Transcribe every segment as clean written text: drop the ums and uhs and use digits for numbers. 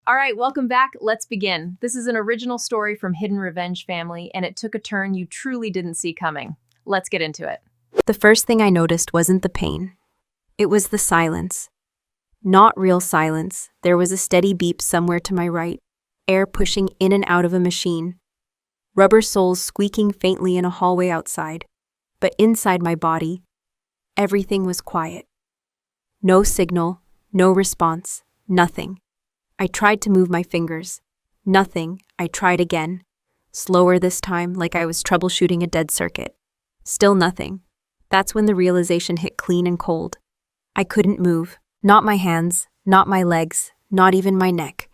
All right, welcome back. Let's begin. This is an original story from Hidden Revenge Family, and it took a turn you truly didn't see coming. Let's get into it. The first thing I noticed wasn't the pain. It was the silence. Not real silence. There was a steady beep somewhere to my right, air pushing in and out of a machine, rubber soles squeaking faintly in a hallway outside. But inside my body, everything was quiet. No signal, no response, nothing. I tried to move my fingers. Nothing. I tried again. Slower this time, like I was troubleshooting a dead circuit. Still nothing. That's when the realization hit clean and cold. I couldn't move. Not my hands, not my legs, not even my neck.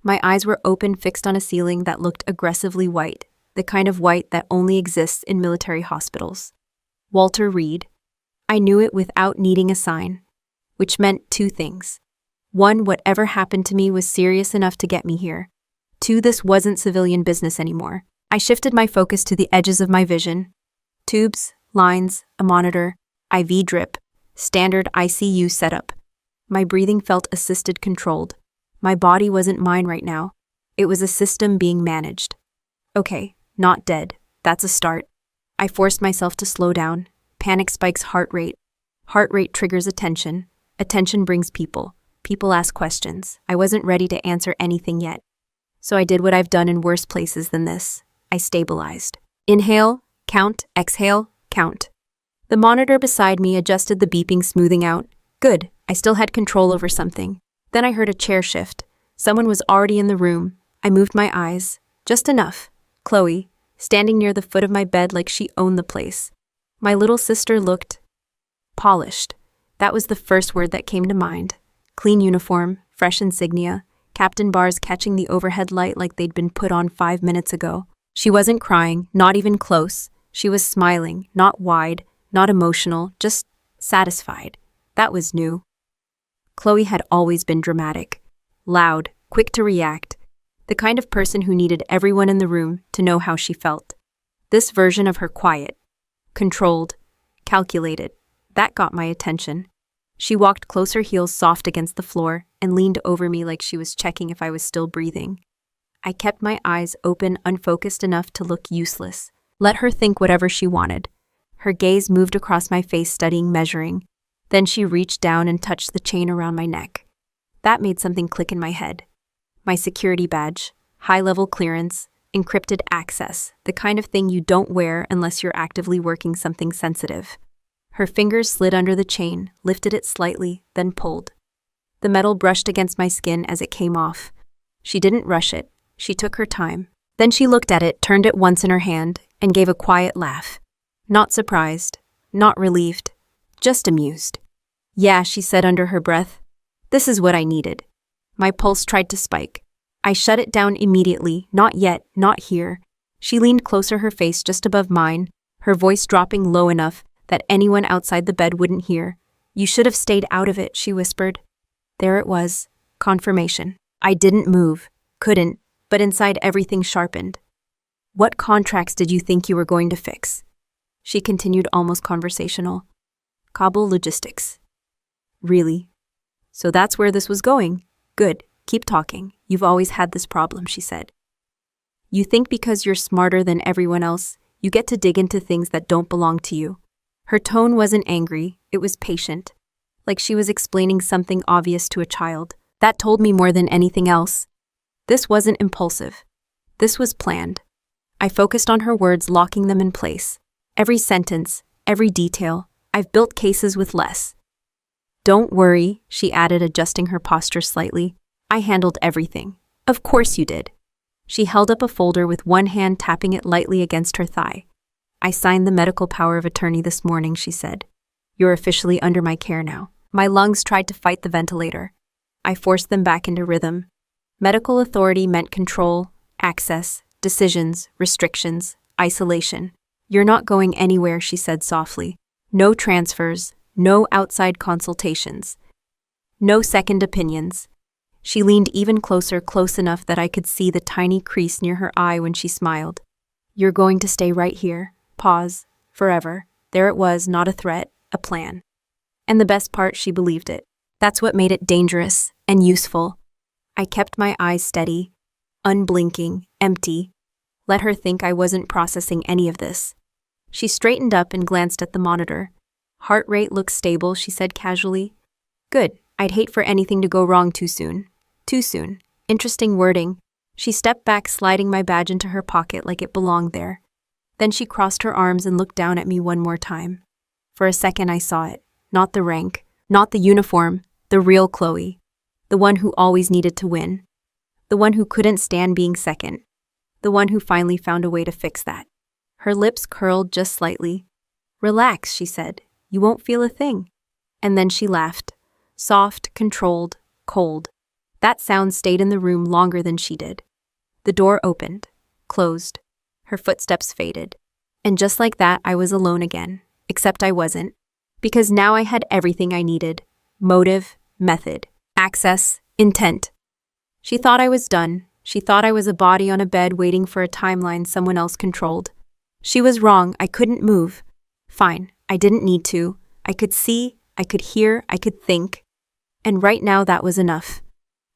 My eyes were open, fixed on a ceiling that looked aggressively white, the kind of white that only exists in military hospitals. Walter Reed. I knew it without needing a sign, which meant two things. One, whatever happened to me was serious enough to get me here. Two, this wasn't civilian business anymore. I shifted my focus to the edges of my vision. Tubes, lines, a monitor, IV drip, standard ICU setup. My breathing felt assisted, controlled. My body wasn't mine right now. It was a system being managed. Okay, not dead. That's a start. I forced myself to slow down. Panic spikes heart rate. Heart rate triggers attention. Attention brings people. People ask questions. I wasn't ready to answer anything yet. So I did what I've done in worse places than this. I stabilized. Inhale, count, exhale, count. The monitor beside me adjusted the beeping, smoothing out. Good, I still had control over something. Then I heard a chair shift. Someone was already in the room. I moved my eyes. Just enough. Chloe, standing near the foot of my bed like she owned the place. My little sister looked polished. That was the first word that came to mind. Clean uniform, fresh insignia, captain bars catching the overhead light like they'd been put on 5 minutes ago. She wasn't crying, not even close. She was smiling, not wide, not emotional, just satisfied. That was new. Chloe had always been dramatic, loud, quick to react, the kind of person who needed everyone in the room to know how she felt. This version of her quiet, controlled, calculated, that got my attention. She walked closer, heels soft against the floor, and leaned over me like she was checking if I was still breathing. I kept my eyes open, unfocused enough to look useless. Let her think whatever she wanted. Her gaze moved across my face, studying, measuring. Then she reached down and touched the chain around my neck. That made something click in my head. My security badge, high-level clearance, encrypted access, the kind of thing you don't wear unless you're actively working something sensitive. Her fingers slid under the chain, lifted it slightly, then pulled. The metal brushed against my skin as it came off. She didn't rush it. She took her time. Then she looked at it, turned it once in her hand, and gave a quiet laugh. Not surprised, not relieved, just amused. Yeah, she said under her breath. This is what I needed. My pulse tried to spike. I shut it down immediately. Not yet, not here. She leaned closer, her face just above mine, her voice dropping low enough that anyone outside the bed wouldn't hear. You should have stayed out of it, she whispered. There it was. Confirmation. I didn't move. Couldn't. But inside everything sharpened. What contracts did you think you were going to fix? She continued, almost conversational. Kabul logistics. Really? So that's where this was going? Good. Keep talking. You've always had this problem, she said. You think because you're smarter than everyone else, you get to dig into things that don't belong to you. Her tone wasn't angry, it was patient, like she was explaining something obvious to a child. That told me more than anything else. This wasn't impulsive. This was planned. I focused on her words, locking them in place. Every sentence, every detail. I've built cases with less. Don't worry, she added, adjusting her posture slightly. I handled everything. Of course you did. She held up a folder with one hand, tapping it lightly against her thigh. I signed the medical power of attorney this morning, she said. You're officially under my care now. My lungs tried to fight the ventilator. I forced them back into rhythm. Medical authority meant control, access, decisions, restrictions, isolation. You're not going anywhere, she said softly. No transfers, no outside consultations, no second opinions. She leaned even closer, close enough that I could see the tiny crease near her eye when she smiled. You're going to stay right here. Pause. Forever. There it was, not a threat, a plan. And the best part, she believed it. That's what made it dangerous and useful. I kept my eyes steady, unblinking, empty. Let her think I wasn't processing any of this. She straightened up and glanced at the monitor. Heart rate looks stable, she said casually. Good. I'd hate for anything to go wrong too soon. Too soon. Interesting wording. She stepped back, sliding my badge into her pocket like it belonged there. Then she crossed her arms and looked down at me one more time. For a second I saw it. Not the rank, not the uniform, the real Chloe. The one who always needed to win. The one who couldn't stand being second. The one who finally found a way to fix that. Her lips curled just slightly. Relax, she said. You won't feel a thing. And then she laughed. Soft, controlled, cold. That sound stayed in the room longer than she did. The door opened, closed. Her footsteps faded. And just like that, I was alone again. Except I wasn't. Because now I had everything I needed. Motive, method, access, intent. She thought I was done. She thought I was a body on a bed waiting for a timeline someone else controlled. She was wrong. I couldn't move. Fine. I didn't need to. I could see, I could hear, I could think. And right now that was enough.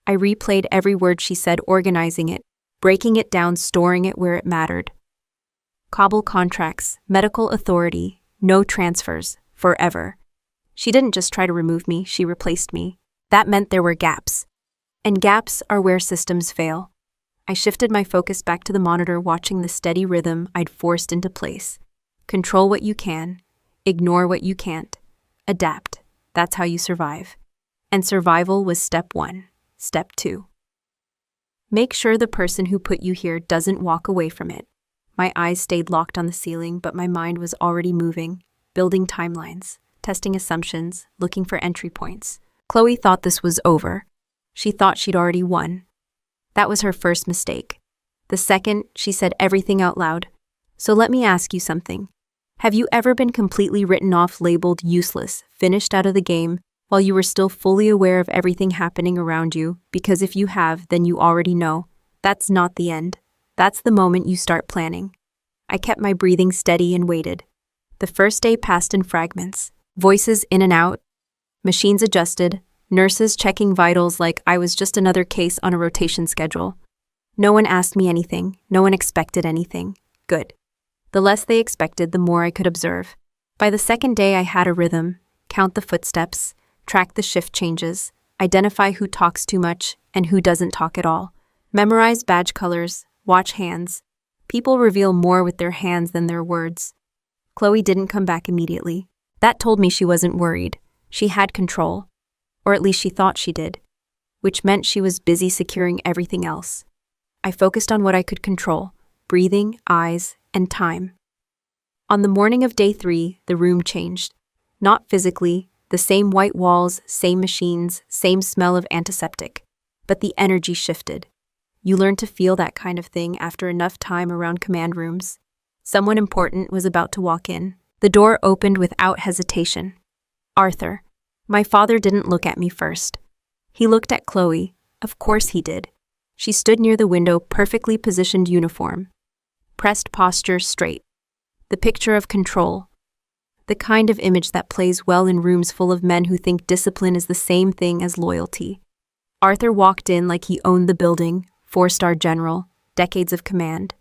I replayed every word she said, organizing it, breaking it down, storing it where it mattered. Cobble contracts, medical authority, no transfers, forever. She didn't just try to remove me, she replaced me. That meant there were gaps. And gaps are where systems fail. I shifted my focus back to the monitor, watching the steady rhythm I'd forced into place. Control what you can, ignore what you can't. Adapt. That's how you survive. And survival was step 1. Step 2. Make sure the person who put you here doesn't walk away from it. My eyes stayed locked on the ceiling, but my mind was already moving, building timelines, testing assumptions, looking for entry points. Chloe thought this was over. She thought she'd already won. That was her first mistake. The second, she said everything out loud. So let me ask you something. Have you ever been completely written off, labeled useless, finished out of the game, while you were still fully aware of everything happening around you? Because if you have, then you already know. That's not the end. That's the moment you start planning. I kept my breathing steady and waited. The first day passed in fragments. Voices in and out. Machines adjusted. Nurses checking vitals like I was just another case on a rotation schedule. No one asked me anything. No one expected anything. Good. The less they expected, the more I could observe. By the second day, I had a rhythm. Count the footsteps. Track the shift changes. Identify who talks too much and who doesn't talk at all. Memorize badge colors. Watch hands. People reveal more with their hands than their words. Chloe didn't come back immediately. That told me she wasn't worried. She had control. Or at least she thought she did. Which meant she was busy securing everything else. I focused on what I could control. Breathing, eyes, and time. On the morning of day 3, the room changed. Not physically, the same white walls, same machines, same smell of antiseptic. But the energy shifted. You learn to feel that kind of thing after enough time around command rooms. Someone important was about to walk in. The door opened without hesitation. Arthur. My father didn't look at me first. He looked at Chloe. Of course he did. She stood near the window, perfectly positioned uniform. Pressed posture straight. The picture of control. The kind of image that plays well in rooms full of men who think discipline is the same thing as loyalty. Arthur walked in like he owned the building, 4-star general, decades of command.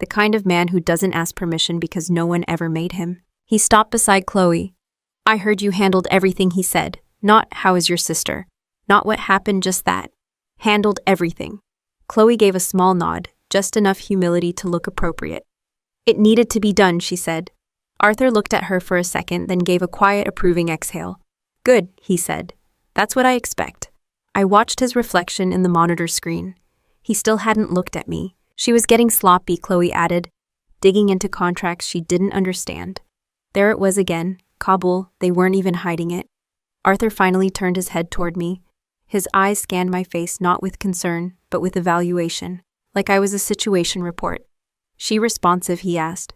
The kind of man who doesn't ask permission because no one ever made him. He stopped beside Chloe. I heard you handled everything, he said. Not, how is your sister? Not what happened, just that. Handled everything. Chloe gave a small nod, just enough humility to look appropriate. It needed to be done, she said. Arthur looked at her for a second, then gave a quiet, approving exhale. Good, he said. That's what I expect. I watched his reflection in the monitor screen. He still hadn't looked at me. She was getting sloppy, Chloe added, digging into contracts she didn't understand. There it was again. Kabul, they weren't even hiding it. Arthur finally turned his head toward me. His eyes scanned my face not with concern, but with evaluation, like I was a situation report. She responsive, he asked.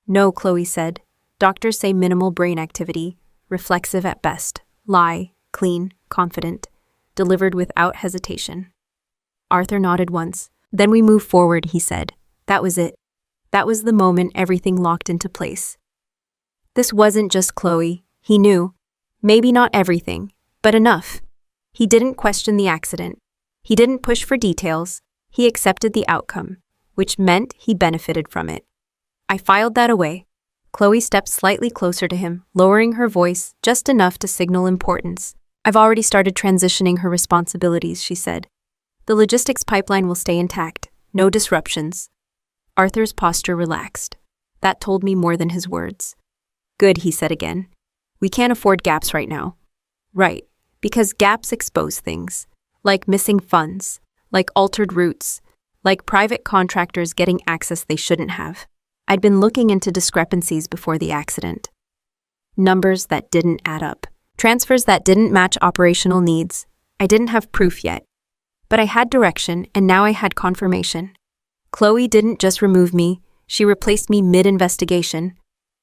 No, Chloe said. Doctors say minimal brain activity, reflexive at best, lie, clean, confident, delivered without hesitation. Arthur nodded once. Then we moved forward, he said. That was it. That was the moment everything locked into place. This wasn't just Chloe. He knew. Maybe not everything, but enough. He didn't question the accident. He didn't push for details, he accepted the outcome, which meant he benefited from it. I filed that away. Chloe stepped slightly closer to him, lowering her voice just enough to signal importance. I've already started transitioning her responsibilities, she said. The logistics pipeline will stay intact, no disruptions. Arthur's posture relaxed. That told me more than his words. Good, he said again. We can't afford gaps right now. Right, because gaps expose things, like missing funds, like altered routes, like private contractors getting access they shouldn't have. I'd been looking into discrepancies before the accident. Numbers that didn't add up. Transfers that didn't match operational needs. I didn't have proof yet. But I had direction, and now I had confirmation. Chloe didn't just remove me, she replaced me mid-investigation.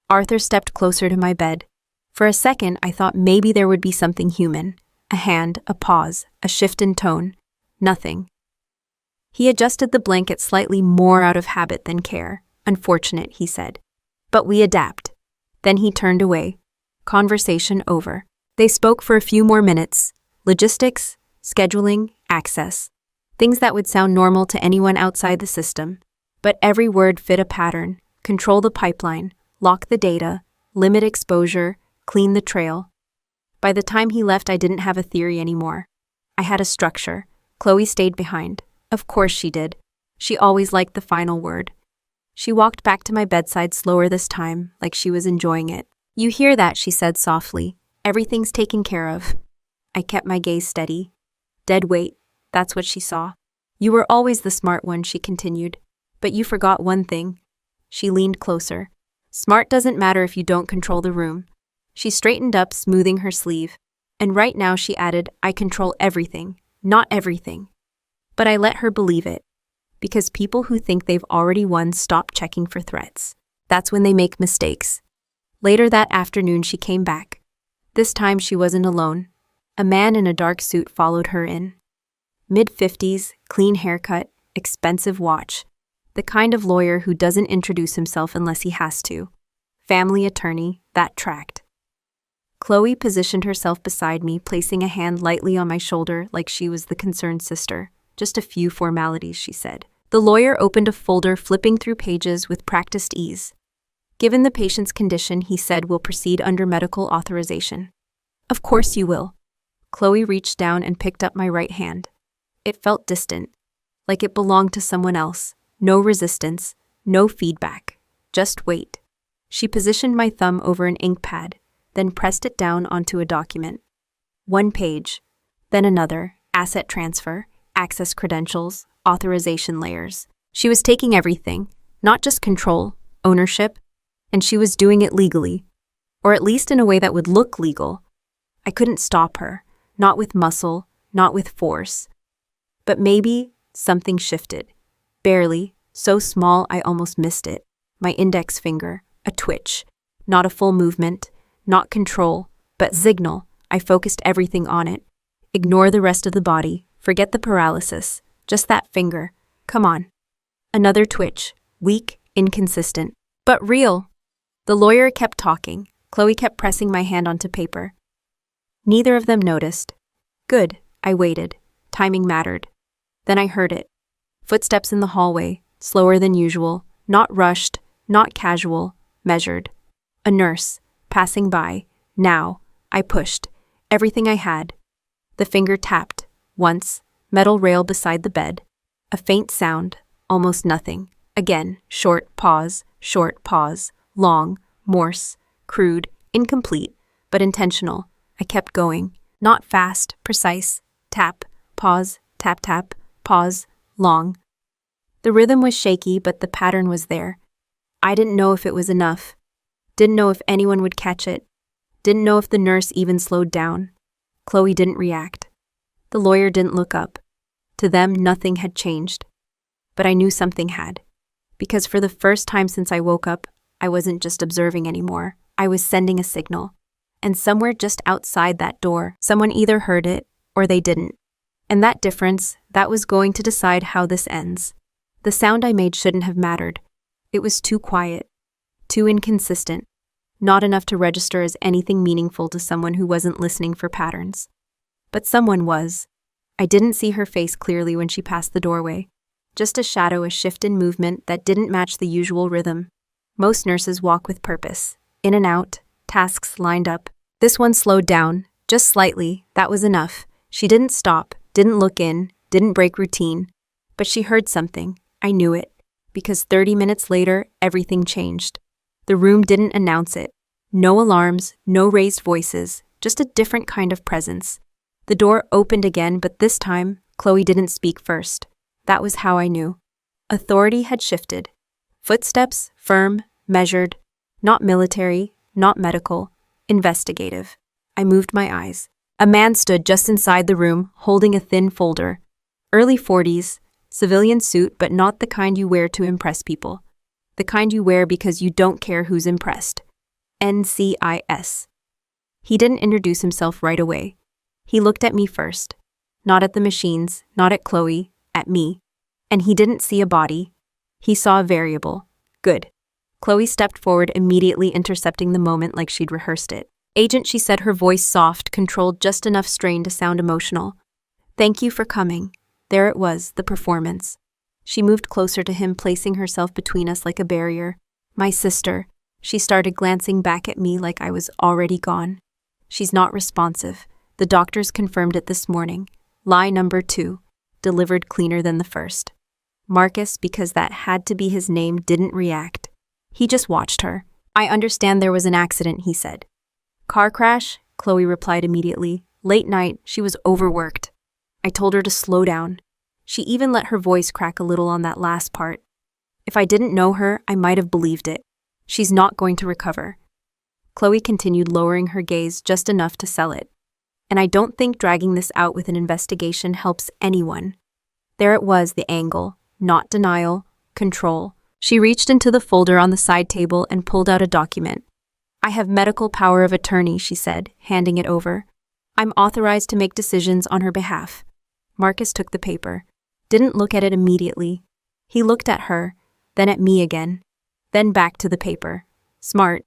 Arthur stepped closer to my bed. For a second, I thought maybe there would be something human. A hand, a pause, a shift in tone. Nothing. He adjusted the blanket slightly more out of habit than care. Unfortunate, he said. But we adapt. Then he turned away. Conversation over. They spoke for a few more minutes. Logistics, scheduling, access. Things that would sound normal to anyone outside the system. But every word fit a pattern. Control the pipeline, lock the data, limit exposure, clean the trail. By the time he left, I didn't have a theory anymore. I had a structure. Chloe stayed behind. Of course she did. She always liked the final word. She walked back to my bedside slower this time, like she was enjoying it. You hear that, she said softly. Everything's taken care of. I kept my gaze steady. Dead weight, that's what she saw. You were always the smart one, she continued. But you forgot one thing. She leaned closer. Smart doesn't matter if you don't control the room. She straightened up, smoothing her sleeve. And right now, she added, I control everything, not everything. But I let her believe it. Because people who think they've already won stop checking for threats. That's when they make mistakes. Later that afternoon, she came back. This time she wasn't alone. A man in a dark suit followed her in. Mid-50s, clean haircut, expensive watch. The kind of lawyer who doesn't introduce himself unless he has to. Family attorney, that tracked. Chloe positioned herself beside me, placing a hand lightly on my shoulder like she was the concerned sister. Just a few formalities, she said. The lawyer opened a folder, flipping through pages with practiced ease. Given the patient's condition, he said, we'll proceed under medical authorization. Of course you will. Chloe reached down and picked up my right hand. It felt distant, like it belonged to someone else. No resistance, no feedback, just wait. She positioned my thumb over an ink pad, then pressed it down onto a document. One page, then another, asset transfer, access credentials, authorization layers. She was taking everything, not just control, ownership, and she was doing it legally, or at least in a way that would look legal. I couldn't stop her, not with muscle, not with force. But maybe something shifted. Barely, so small I almost missed it. My index finger, a twitch. Not a full movement, not control, but signal. I focused everything on it. Ignore the rest of the body, forget the paralysis. Just that finger. Come on. Another twitch, weak, inconsistent, but real. The lawyer kept talking. Chloe kept pressing my hand onto paper. Neither of them noticed. Good, I waited. Timing mattered. Then I heard it. Footsteps in the hallway, slower than usual, not rushed, not casual, measured. A nurse, passing by. Now, I pushed. Everything I had. The finger tapped. Once, metal rail beside the bed. A faint sound, almost nothing. Again, short pause, long, Morse, crude, incomplete, but intentional. I kept going. Not fast, precise. Tap, pause, tap, tap, pause, long. The rhythm was shaky, but the pattern was there. I didn't know if it was enough. Didn't know if anyone would catch it. Didn't know if the nurse even slowed down. Chloe didn't react. The lawyer didn't look up. To them, nothing had changed. But I knew something had. Because for the first time since I woke up, I wasn't just observing anymore. I was sending a signal. And somewhere just outside that door, someone either heard it or they didn't. And that difference, that was going to decide how this ends. The sound I made shouldn't have mattered. It was too quiet, too inconsistent, not enough to register as anything meaningful to someone who wasn't listening for patterns. But someone was. I didn't see her face clearly when she passed the doorway. Just a shadow, a shift in movement that didn't match the usual rhythm. Most nurses walk with purpose. In and out, tasks lined up. This one slowed down, just slightly. That was enough. She didn't stop, didn't look in, didn't break routine. But she heard something. I knew it. Because 30 minutes later, everything changed. The room didn't announce it. No alarms, no raised voices, just a different kind of presence. The door opened again, but this time, Chloe didn't speak first. That was how I knew. Authority had shifted. Footsteps, firm, measured, not military, not medical, investigative. I moved my eyes. A man stood just inside the room, holding a thin folder. Early 40s, civilian suit, but not the kind you wear to impress people. The kind you wear because you don't care who's impressed. NCIS. He didn't introduce himself right away. He looked at me first. Not at the machines, not at Chloe, at me. And he didn't see a body. He saw a variable. Good. Chloe stepped forward, immediately intercepting the moment like she'd rehearsed it. Agent, she said, her voice soft, controlled, just enough strain to sound emotional. Thank you for coming. There it was, the performance. She moved closer to him, placing herself between us like a barrier. My sister. She started glancing back at me like I was already gone. She's not responsive. The doctors confirmed it this morning. Lie number 2. Delivered cleaner than the first. Marcus, because that had to be his name, didn't react. He just watched her. I understand there was an accident, he said. Car crash? Chloe replied immediately. Late night, she was overworked. I told her to slow down. She even let her voice crack a little on that last part. If I didn't know her, I might have believed it. She's not going to recover. Chloe continued, lowering her gaze just enough to sell it. And I don't think dragging this out with an investigation helps anyone. There it was, the angle. Not denial, control. She reached into the folder on the side table and pulled out a document. I have medical power of attorney, she said, handing it over. I'm authorized to make decisions on her behalf. Marcus took the paper. Didn't look at it immediately. He looked at her, then at me again, then back to the paper. Smart.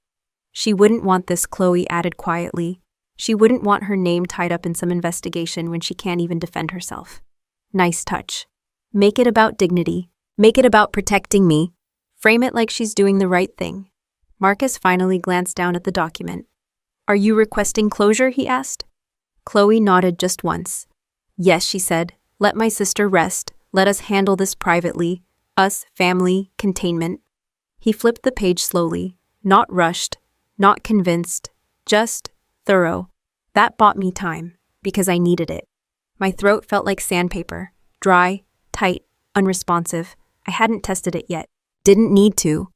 She wouldn't want this, Chloe added quietly. She wouldn't want her name tied up in some investigation when she can't even defend herself. Nice touch. Make it about dignity. Make it about protecting me. Frame it like she's doing the right thing. Marcus finally glanced down at the document. Are you requesting closure, he asked. Chloe nodded just once. Yes, she said. Let my sister rest. Let us handle this privately. Us, family, containment. He flipped the page slowly. Not rushed, not convinced, just thorough. That bought me time, because I needed it. My throat felt like sandpaper. Dry, tight, unresponsive. I hadn't tested it yet. Didn't need to.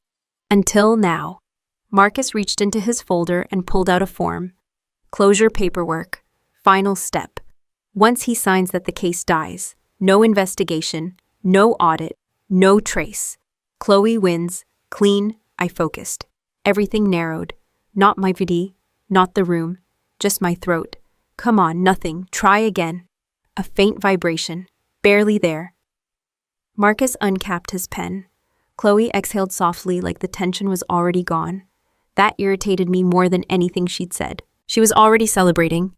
Until now. Marcus reached into his folder and pulled out a form. Closure paperwork. Final step. Once he signs that the case dies. No investigation. No audit. No trace. Chloe wins. Clean. I focused. Everything narrowed. Not my VD. Not the room. Just my throat. Come on, nothing. Try again. A faint vibration. Barely there. Marcus uncapped his pen. Chloe exhaled softly like the tension was already gone. That irritated me more than anything she'd said. She was already celebrating.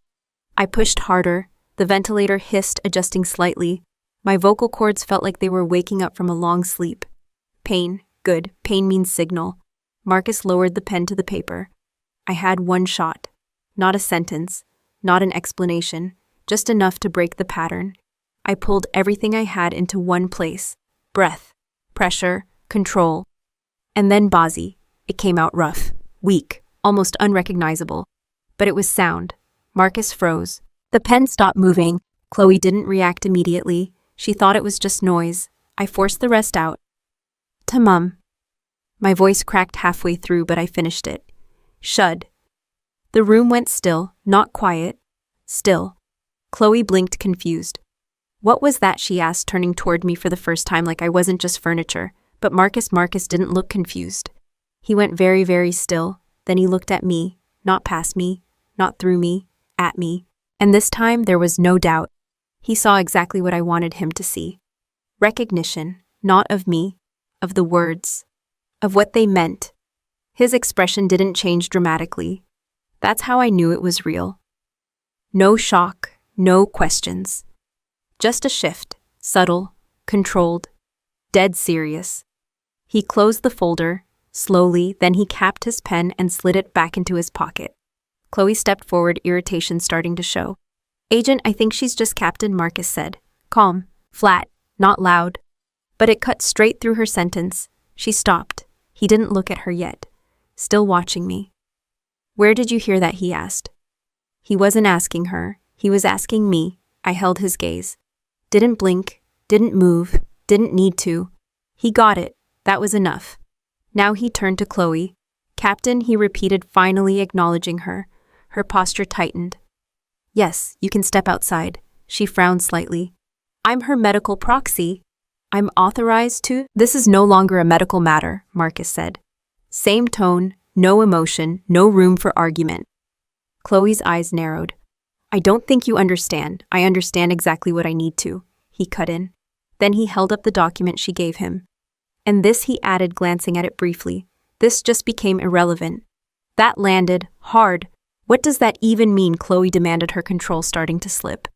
I pushed harder. The ventilator hissed, adjusting slightly. My vocal cords felt like they were waking up from a long sleep. Pain. Good. Pain means signal. Marcus lowered the pen to the paper. I had one shot. Not a sentence. Not an explanation. Just enough to break the pattern. I pulled everything I had into one place. Breath. Pressure. Control. And then Bazi. It came out rough. Weak. Almost unrecognizable. But it was sound. Marcus froze. The pen stopped moving. Chloe didn't react immediately. She thought it was just noise. I forced the rest out. To Mum. My voice cracked halfway through, but I finished it. Shud. The room went still, not quiet. Still. Chloe blinked, confused. What was that, she asked, turning toward me for the first time like I wasn't just furniture. But Marcus didn't look confused. He went very, very still. Then he looked at me, not past me, not through me, at me. And this time there was no doubt. He saw exactly what I wanted him to see. Recognition, not of me, of the words, of what they meant. His expression didn't change dramatically. That's how I knew it was real. No shock, no questions. Just a shift, subtle, controlled, dead serious. He closed the folder, slowly, then he capped his pen and slid it back into his pocket. Chloe stepped forward, irritation starting to show. "Agent, I think she's just Captain," Marcus said. Calm, flat, not loud. But it cut straight through her sentence. She stopped. He didn't look at her yet. Still watching me. "Where did you hear that?" he asked. He wasn't asking her. He was asking me. I held his gaze. Didn't blink, didn't move, didn't need to. He got it. That was enough. Now he turned to Chloe. "Captain," he repeated, finally acknowledging her. Her posture tightened. "Yes, you can step outside." She frowned slightly. "I'm her medical proxy. I'm authorized to—" "This is no longer a medical matter," Marcus said. Same tone, no emotion, no room for argument. Chloe's eyes narrowed. "I don't think you understand. I understand exactly what I need to," he cut in. Then he held up the document she gave him. "And this," he added, glancing at it briefly. "This just became irrelevant." That landed hard. "What does that even mean?" Chloe demanded, her control starting to slip.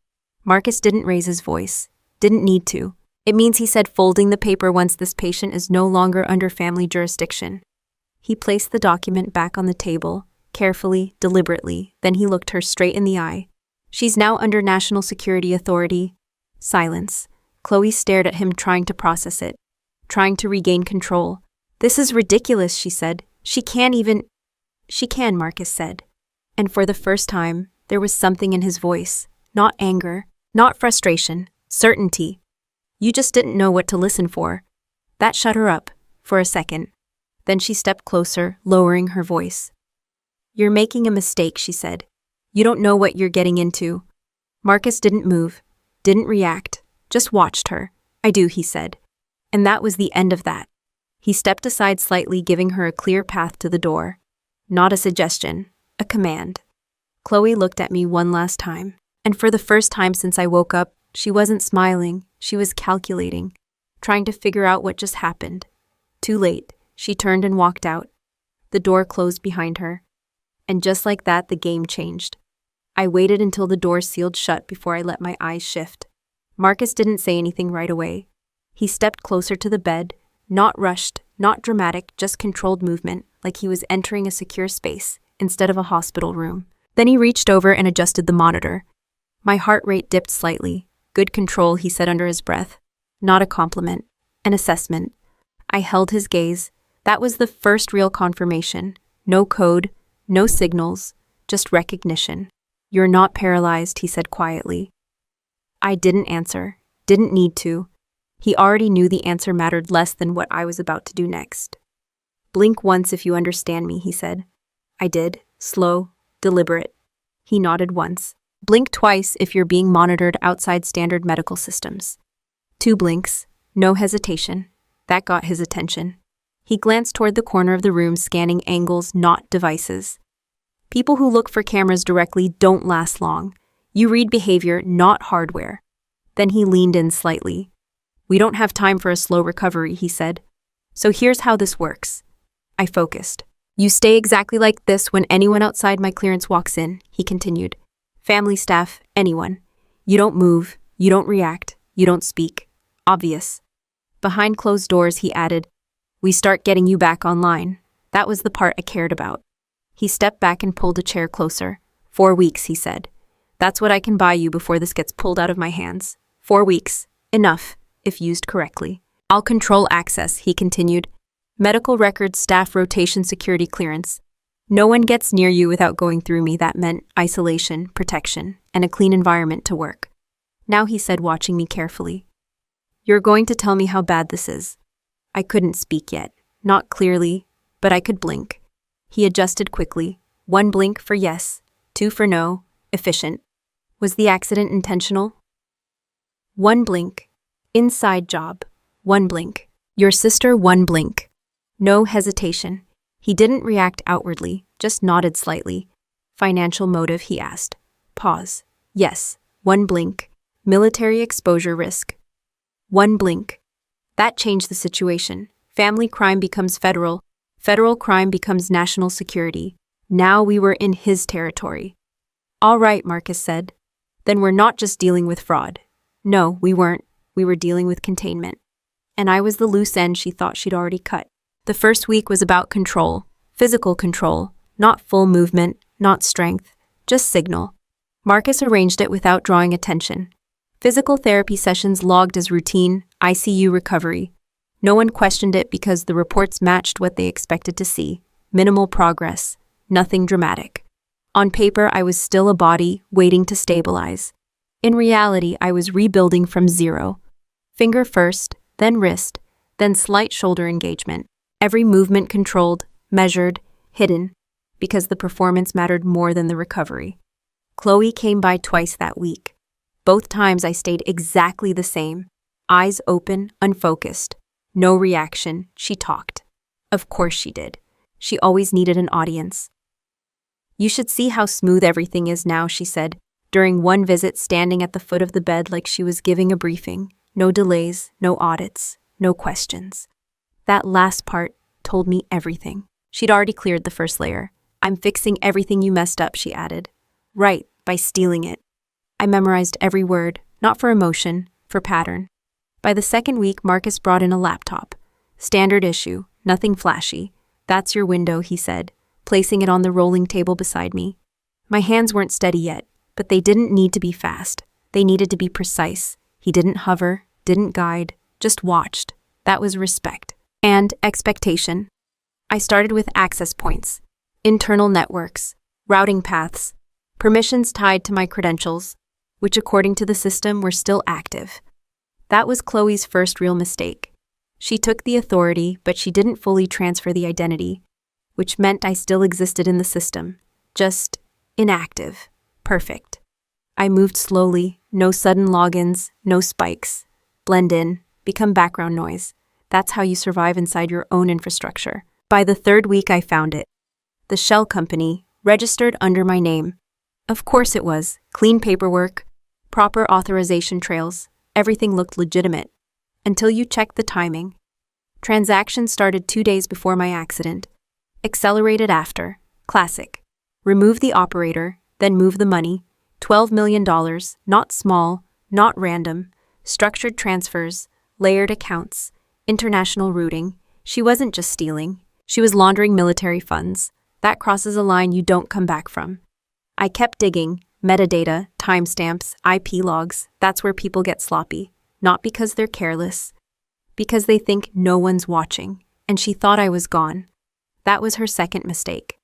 Marcus didn't raise his voice. Didn't need to. "It means," he said, folding the paper, "once this patient is no longer under family jurisdiction." He placed the document back on the table, carefully, deliberately, then he looked her straight in the eye. "She's now under National Security Authority." Silence. Chloe stared at him, trying to process it, trying to regain control. "This is ridiculous," she said. "She can't even—" "She can," Marcus said. And for the first time, there was something in his voice. Not anger, not frustration, certainty. "You just didn't know what to listen for." That shut her up, for a second. Then she stepped closer, lowering her voice. "You're making a mistake," she said. "You don't know what you're getting into." Marcus didn't move, didn't react, just watched her. "I do," he said. And that was the end of that. He stepped aside slightly, giving her a clear path to the door. Not a suggestion, a command. Chloe looked at me one last time. And for the first time since I woke up, she wasn't smiling, she was calculating, trying to figure out what just happened. Too late, she turned and walked out. The door closed behind her. And just like that, the game changed. I waited until the door sealed shut before I let my eyes shift. Marcus didn't say anything right away. He stepped closer to the bed, not rushed, not dramatic, just controlled movement, like he was entering a secure space instead of a hospital room. Then he reached over and adjusted the monitor. My heart rate dipped slightly. "Good control," he said under his breath. Not a compliment, an assessment. I held his gaze. That was the first real confirmation. No code, no signals, just recognition. "You're not paralyzed," he said quietly. I didn't answer, didn't need to. He already knew the answer mattered less than what I was about to do next. "Blink once if you understand me," he said. I did, slow, deliberate. He nodded once. "Blink twice if you're being monitored outside standard medical systems." 2 blinks, no hesitation. That got his attention. He glanced toward the corner of the room, scanning angles, not devices. People who look for cameras directly don't last long. You read behavior, not hardware. Then he leaned in slightly. "We don't have time for a slow recovery," he said. "So here's how this works." I focused. "You stay exactly like this when anyone outside my clearance walks in," he continued. "Family, staff, anyone. You don't move, you don't react, you don't speak. Obvious." Behind closed doors, he added, "We start getting you back online." That was the part I cared about. He stepped back and pulled a chair closer. 4 weeks, he said. "That's what I can buy you before this gets pulled out of my hands. 4 weeks. Enough, if used correctly. I'll control access," he continued. "Medical records, staff rotation, security clearance. No one gets near you without going through me." That meant isolation, protection, and a clean environment to work. Now he said, watching me carefully, "You're going to tell me how bad this is." I couldn't speak yet. Not clearly, but I could blink. He adjusted quickly. 1 blink for yes, 2 for no. Efficient. Was the accident intentional? 1 blink. Inside job. 1 blink. Your sister. 1 blink. No hesitation. He didn't react outwardly, just nodded slightly. "Financial motive?" he asked. Pause. "Yes. 1 blink. Military exposure risk." 1 blink. That changed the situation. Family crime becomes federal. Federal crime becomes national security. Now we were in his territory. "All right," Marcus said. "Then we're not just dealing with fraud. No, we weren't. We were dealing with containment. And I was the loose end she thought she'd already cut. The first week was about control, physical control, not full movement, not strength, just signal. Marcus arranged it without drawing attention. Physical therapy sessions logged as routine, ICU recovery. No one questioned it because the reports matched what they expected to see. Minimal progress, nothing dramatic. On paper, I was still a body waiting to stabilize. In reality, I was rebuilding from zero. Finger first, then wrist, then slight shoulder engagement. Every movement controlled, measured, hidden, because the performance mattered more than the recovery. Chloe came by twice that week. Both times I stayed exactly the same. Eyes open, unfocused. No reaction. She talked. Of course she did. She always needed an audience. You should see how smooth everything is now, she said, during one visit standing at the foot of the bed like she was giving a briefing. No delays, no audits, no questions. That last part told me everything. She'd already cleared the first layer. I'm fixing everything you messed up, she added. Right, by stealing it. I memorized every word, not for emotion, for pattern. By the second week, Marcus brought in a laptop. Standard issue, nothing flashy. That's your window, he said, placing it on the rolling table beside me. My hands weren't steady yet, but they didn't need to be fast. They needed to be precise. He didn't hover, didn't guide, just watched. That was respect. And expectation. I started with access points, internal networks, routing paths, permissions tied to my credentials, which according to the system were still active. That was Chloe's first real mistake. She took the authority, but she didn't fully transfer the identity, which meant I still existed in the system, just inactive. Perfect. I moved slowly, no sudden logins, no spikes. Blend in, become background noise. That's how you survive inside your own infrastructure. By the third week, I found it. The shell company, registered under my name. Of course it was. Clean paperwork, proper authorization trails. Everything looked legitimate. Until you checked the timing. Transaction started 2 days before my accident. Accelerated after. Classic. Remove the operator, then move the money. $12 million, not small, not random. Structured transfers, layered accounts, international routing. She wasn't just stealing. She was laundering military funds. That crosses a line you don't come back from. I kept digging. Metadata, timestamps, IP logs. That's where people get sloppy. Not because they're careless. Because they think no one's watching. And she thought I was gone. That was her second mistake.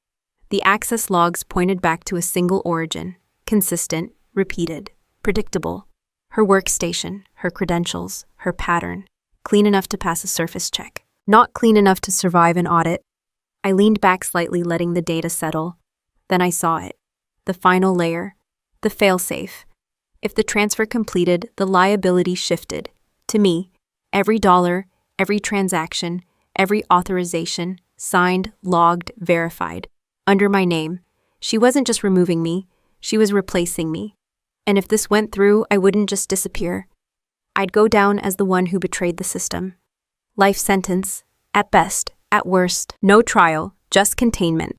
The access logs pointed back to a single origin. Consistent, repeated, predictable. Her workstation, her credentials, her pattern. Clean enough to pass a surface check. Not clean enough to survive an audit. I leaned back slightly, letting the data settle. Then I saw it. The final layer. The failsafe. If the transfer completed, the liability shifted. To me, every dollar, every transaction, every authorization, signed, logged, verified. Under my name. She wasn't just removing me, she was replacing me. And if this went through, I wouldn't just disappear. I'd go down as the one who betrayed the system. Life sentence, at best, at worst, no trial, just containment.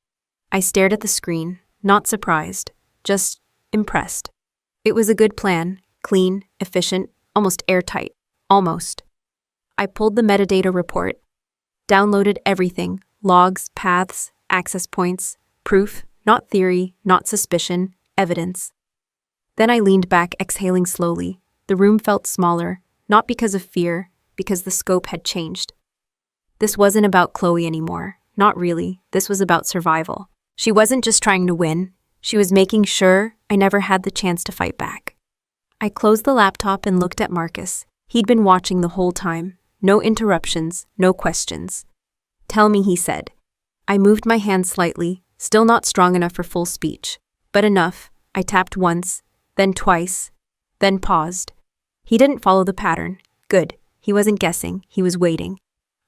I stared at the screen, not surprised, just impressed. It was a good plan, clean, efficient, almost airtight. Almost. I pulled the metadata report, downloaded everything, logs, paths, access points, proof, not theory, not suspicion, evidence. Then I leaned back, exhaling slowly. The room felt smaller, not because of fear, because the scope had changed. This wasn't about Chloe anymore. Not really. This was about survival. She wasn't just trying to win. She was making sure I never had the chance to fight back. I closed the laptop and looked at Marcus. He'd been watching the whole time. No interruptions, no questions. Tell me, he said. I moved my hand slightly, still not strong enough for full speech. But enough. I tapped once, then twice, then paused. He didn't follow the pattern. Good. He wasn't guessing. He was waiting.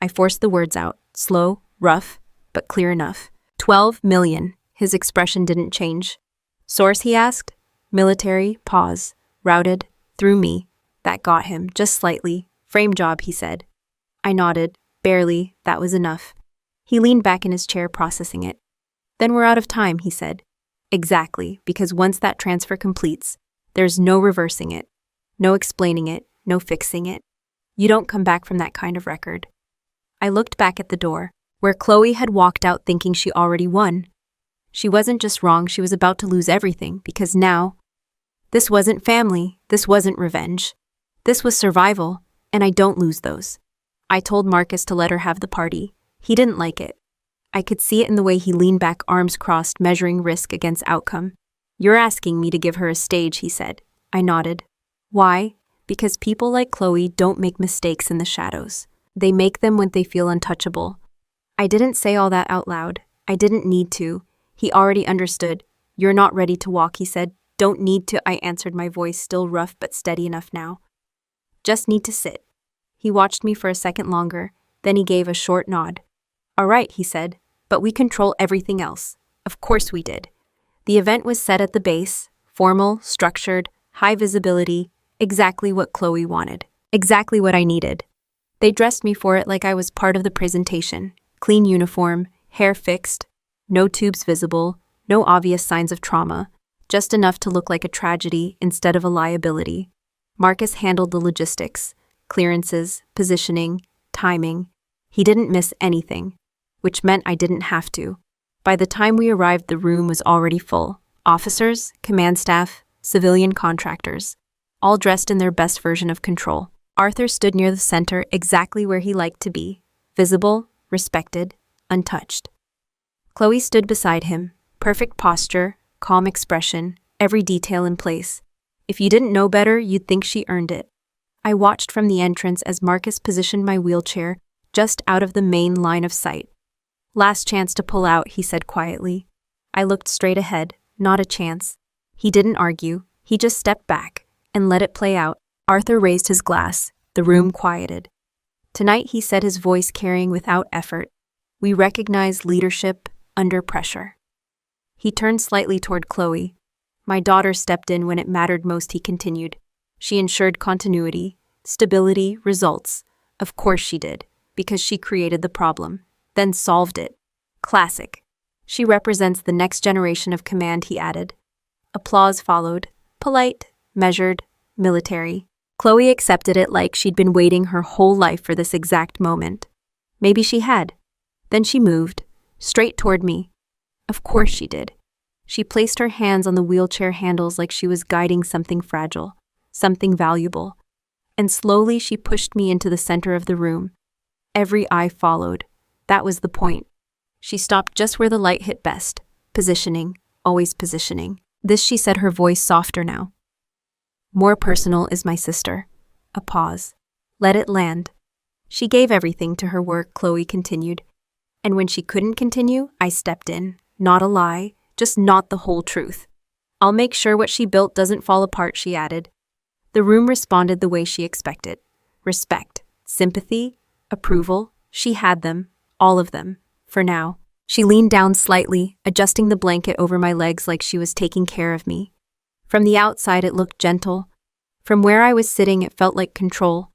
I forced the words out. Slow, rough, but clear enough. 12 million. His expression didn't change. Source, he asked. Military, pause. Routed, through me. That got him, just slightly. Frame job, he said. I nodded. Barely. That was enough. He leaned back in his chair, processing it. Then we're out of time, he said. Exactly, because once that transfer completes, there's no reversing it. No explaining it, no fixing it. You don't come back from that kind of record. I looked back at the door, where Chloe had walked out thinking she already won. She wasn't just wrong, she was about to lose everything, because now, this wasn't family, this wasn't revenge. This was survival, and I don't lose those. I told Marcus to let her have the party. He didn't like it. I could see it in the way he leaned back, arms crossed, measuring risk against outcome. You're asking me to give her a stage, he said. I nodded. Why? Because people like Chloe don't make mistakes in the shadows. They make them when they feel untouchable. I didn't say all that out loud. I didn't need to. He already understood. You're not ready to walk, he said. Don't need to, I answered, my voice still rough but steady enough now. Just need to sit. He watched me for a second longer, then he gave a short nod. All right, he said, but we control everything else. Of course we did. The event was set at the base, formal, structured, high visibility, exactly what Chloe wanted, exactly what I needed. They dressed me for it like I was part of the presentation. Clean uniform, hair fixed, no tubes visible, no obvious signs of trauma, just enough to look like a tragedy instead of a liability. Marcus handled the logistics, clearances, positioning, timing. He didn't miss anything, which meant I didn't have to. By the time we arrived, the room was already full. Officers, command staff, civilian contractors, all dressed in their best version of control. Arthur stood near the center, exactly where he liked to be, visible, respected, untouched. Chloe stood beside him, perfect posture, calm expression, every detail in place. If you didn't know better, you'd think she earned it. I watched from the entrance as Marcus positioned my wheelchair just out of the main line of sight. Last chance to pull out, he said quietly. I looked straight ahead, not a chance. He didn't argue, he just stepped back and let it play out. Arthur raised his glass, the room quieted. Tonight, he said, his voice carrying without effort, we recognize leadership under pressure. He turned slightly toward Chloe. My daughter stepped in when it mattered most, he continued. She ensured continuity, stability, results. Of course she did, because she created the problem, then solved it. Classic. She represents the next generation of command, he added. Applause followed, polite, measured, military. Chloe accepted it like she'd been waiting her whole life for this exact moment. Maybe she had. Then she moved, straight toward me. Of course she did. She placed her hands on the wheelchair handles like she was guiding something fragile, something valuable. And slowly she pushed me into the center of the room. Every eye followed. That was the point. She stopped just where the light hit best. Positioning, always positioning. This, she said, her voice softer now. More personal is my sister. A pause. Let it land. She gave everything to her work, Chloe continued. And when she couldn't continue, I stepped in. Not a lie, just not the whole truth. I'll make sure what she built doesn't fall apart, she added. The room responded the way she expected. Respect, sympathy, approval. She had them, all of them, for now. She leaned down slightly, adjusting the blanket over my legs like she was taking care of me. From the outside, it looked gentle. From where I was sitting, it felt like control.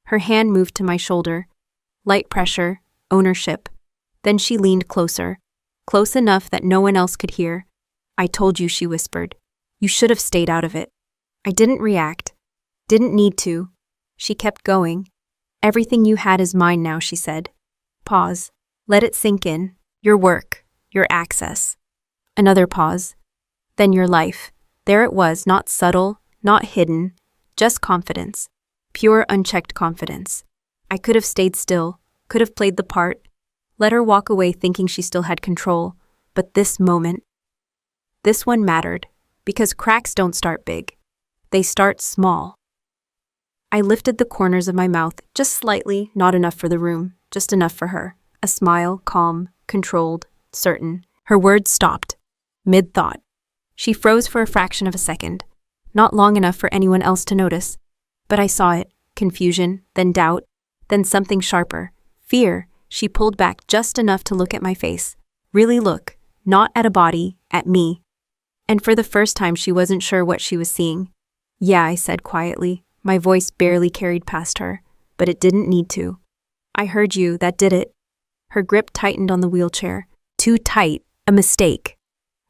Her hand moved to my shoulder. Light pressure, ownership. Then she leaned closer, close enough that no one else could hear. I told you, she whispered. You should have stayed out of it. I didn't react. Didn't need to. She kept going. Everything you had is mine now, she said. Pause. Let it sink in. Your work. Your access. Another pause. Then your life. There it was, not subtle, not hidden, just confidence. Pure, unchecked confidence. I could have stayed still, could have played the part, let her walk away thinking she still had control. But this moment, this one mattered, because cracks don't start big. They start small. I lifted the corners of my mouth, just slightly, not enough for the room, just enough for her. A smile, calm, controlled, certain. Her words stopped, mid-thought. She froze for a fraction of a second, not long enough for anyone else to notice. But I saw it, confusion, then doubt, then something sharper, fear. She pulled back just enough to look at my face. Really look, not at a body, at me. And for the first time, she wasn't sure what she was seeing. Yeah, I said quietly. My voice barely carried past her, but it didn't need to. I heard you, that did it. Her grip tightened on the wheelchair. Too tight, a mistake.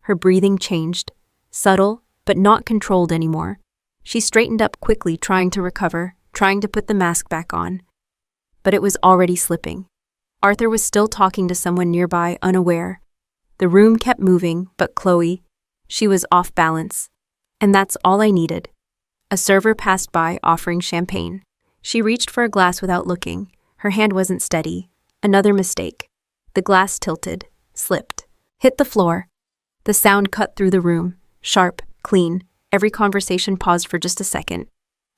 Her breathing changed. Subtle, but not controlled anymore. She straightened up quickly, trying to recover, trying to put the mask back on. But it was already slipping. Arthur was still talking to someone nearby, unaware. The room kept moving, but Chloe, she was off balance. And that's all I needed. A server passed by, offering champagne. She reached for a glass without looking. Her hand wasn't steady. Another mistake. The glass tilted, slipped, hit the floor. The sound cut through the room, sharp, clean. Every conversation paused for just a second.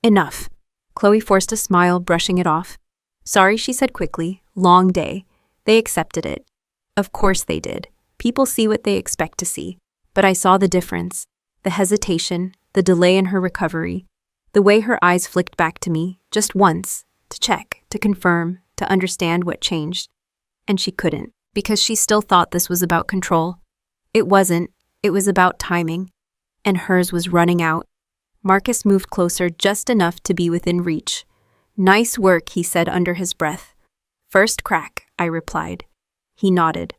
Enough. Chloe forced a smile, brushing it off. Sorry, she said quickly. Long day. They accepted it. Of course they did. People see what they expect to see. But I saw the difference. The hesitation, the delay in her recovery. The way her eyes flicked back to me, just once, to check, to confirm, to understand what changed. And she couldn't, because she still thought this was about control. It wasn't. It was about timing. And hers was running out. Marcus moved closer just enough to be within reach. Nice work, he said under his breath. First crack, I replied. He nodded.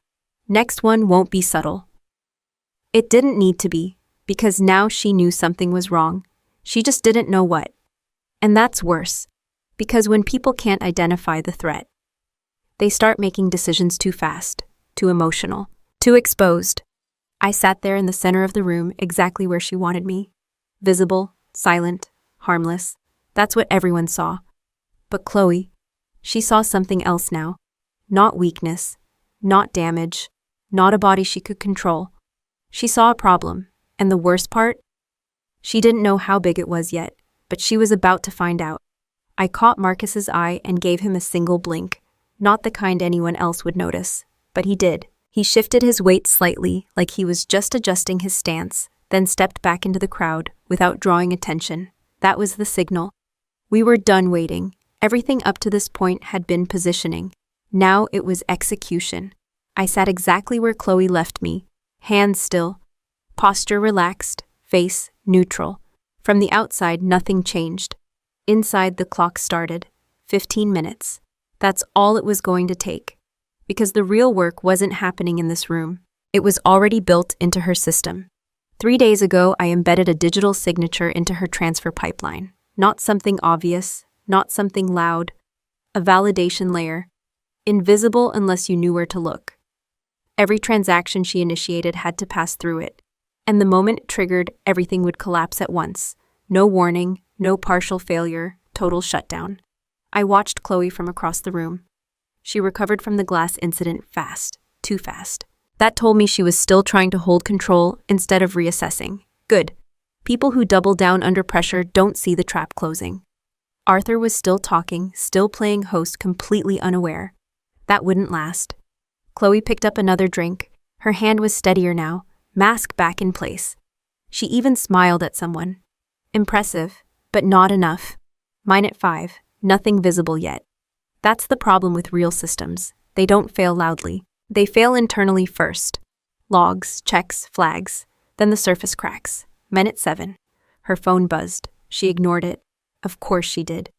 Next one won't be subtle. It didn't need to be, because now she knew something was wrong. She just didn't know what. And that's worse, because when people can't identify the threat, they start making decisions too fast, too emotional, too exposed. I sat there in the center of the room, exactly where she wanted me. Visible, silent, harmless. That's what everyone saw. But Chloe, she saw something else now. Not weakness, not damage, not a body she could control. She saw a problem, and the worst part? She didn't know how big it was yet, but she was about to find out. I caught Marcus's eye and gave him a single blink. Not the kind anyone else would notice, but he did. He shifted his weight slightly, like he was just adjusting his stance, then stepped back into the crowd without drawing attention. That was the signal. We were done waiting. Everything up to this point had been positioning. Now it was execution. I sat exactly where Chloe left me, hands still, posture relaxed, face neutral. From the outside, nothing changed. Inside, the clock started. 15 minutes. That's all it was going to take. Because the real work wasn't happening in this room. It was already built into her system. 3 days ago, I embedded a digital signature into her transfer pipeline. Not something obvious, not something loud. A validation layer. Invisible unless you knew where to look. Every transaction she initiated had to pass through it. And the moment it triggered, everything would collapse at once. No warning, no partial failure, total shutdown. I watched Chloe from across the room. She recovered from the glass incident fast, too fast. That told me she was still trying to hold control instead of reassessing. Good. People who double down under pressure don't see the trap closing. Arthur was still talking, still playing host, completely unaware. That wouldn't last. Chloe picked up another drink. Her hand was steadier now, mask back in place. She even smiled at someone. Impressive, but not enough. Mine at 5, nothing visible yet. That's the problem with real systems. They don't fail loudly. They fail internally first. Logs, checks, flags. Then the surface cracks. Mine at 7. Her phone buzzed. She ignored it. Of course she did.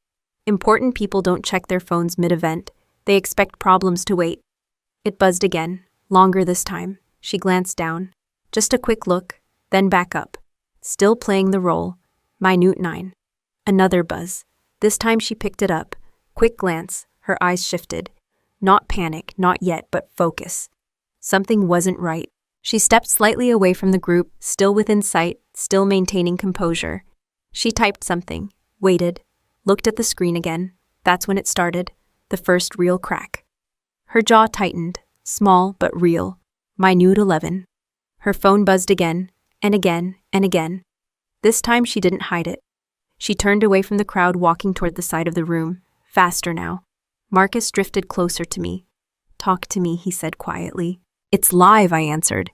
Important people don't check their phones mid-event. They expect problems to wait. It buzzed again, longer this time. She glanced down. Just a quick look, then back up. Still playing the role. Minute 9. Another buzz. This time she picked it up. Quick glance, her eyes shifted. Not panic, not yet, but focus. Something wasn't right. She stepped slightly away from the group, still within sight, still maintaining composure. She typed something, waited, looked at the screen again. That's when it started. The first real crack. Her jaw tightened, small but real. Minute 11. Her phone buzzed again, and again, and again. This time she didn't hide it. She turned away from the crowd, walking toward the side of the room, faster now. Marcus drifted closer to me. Talk to me, he said quietly. It's live, I answered.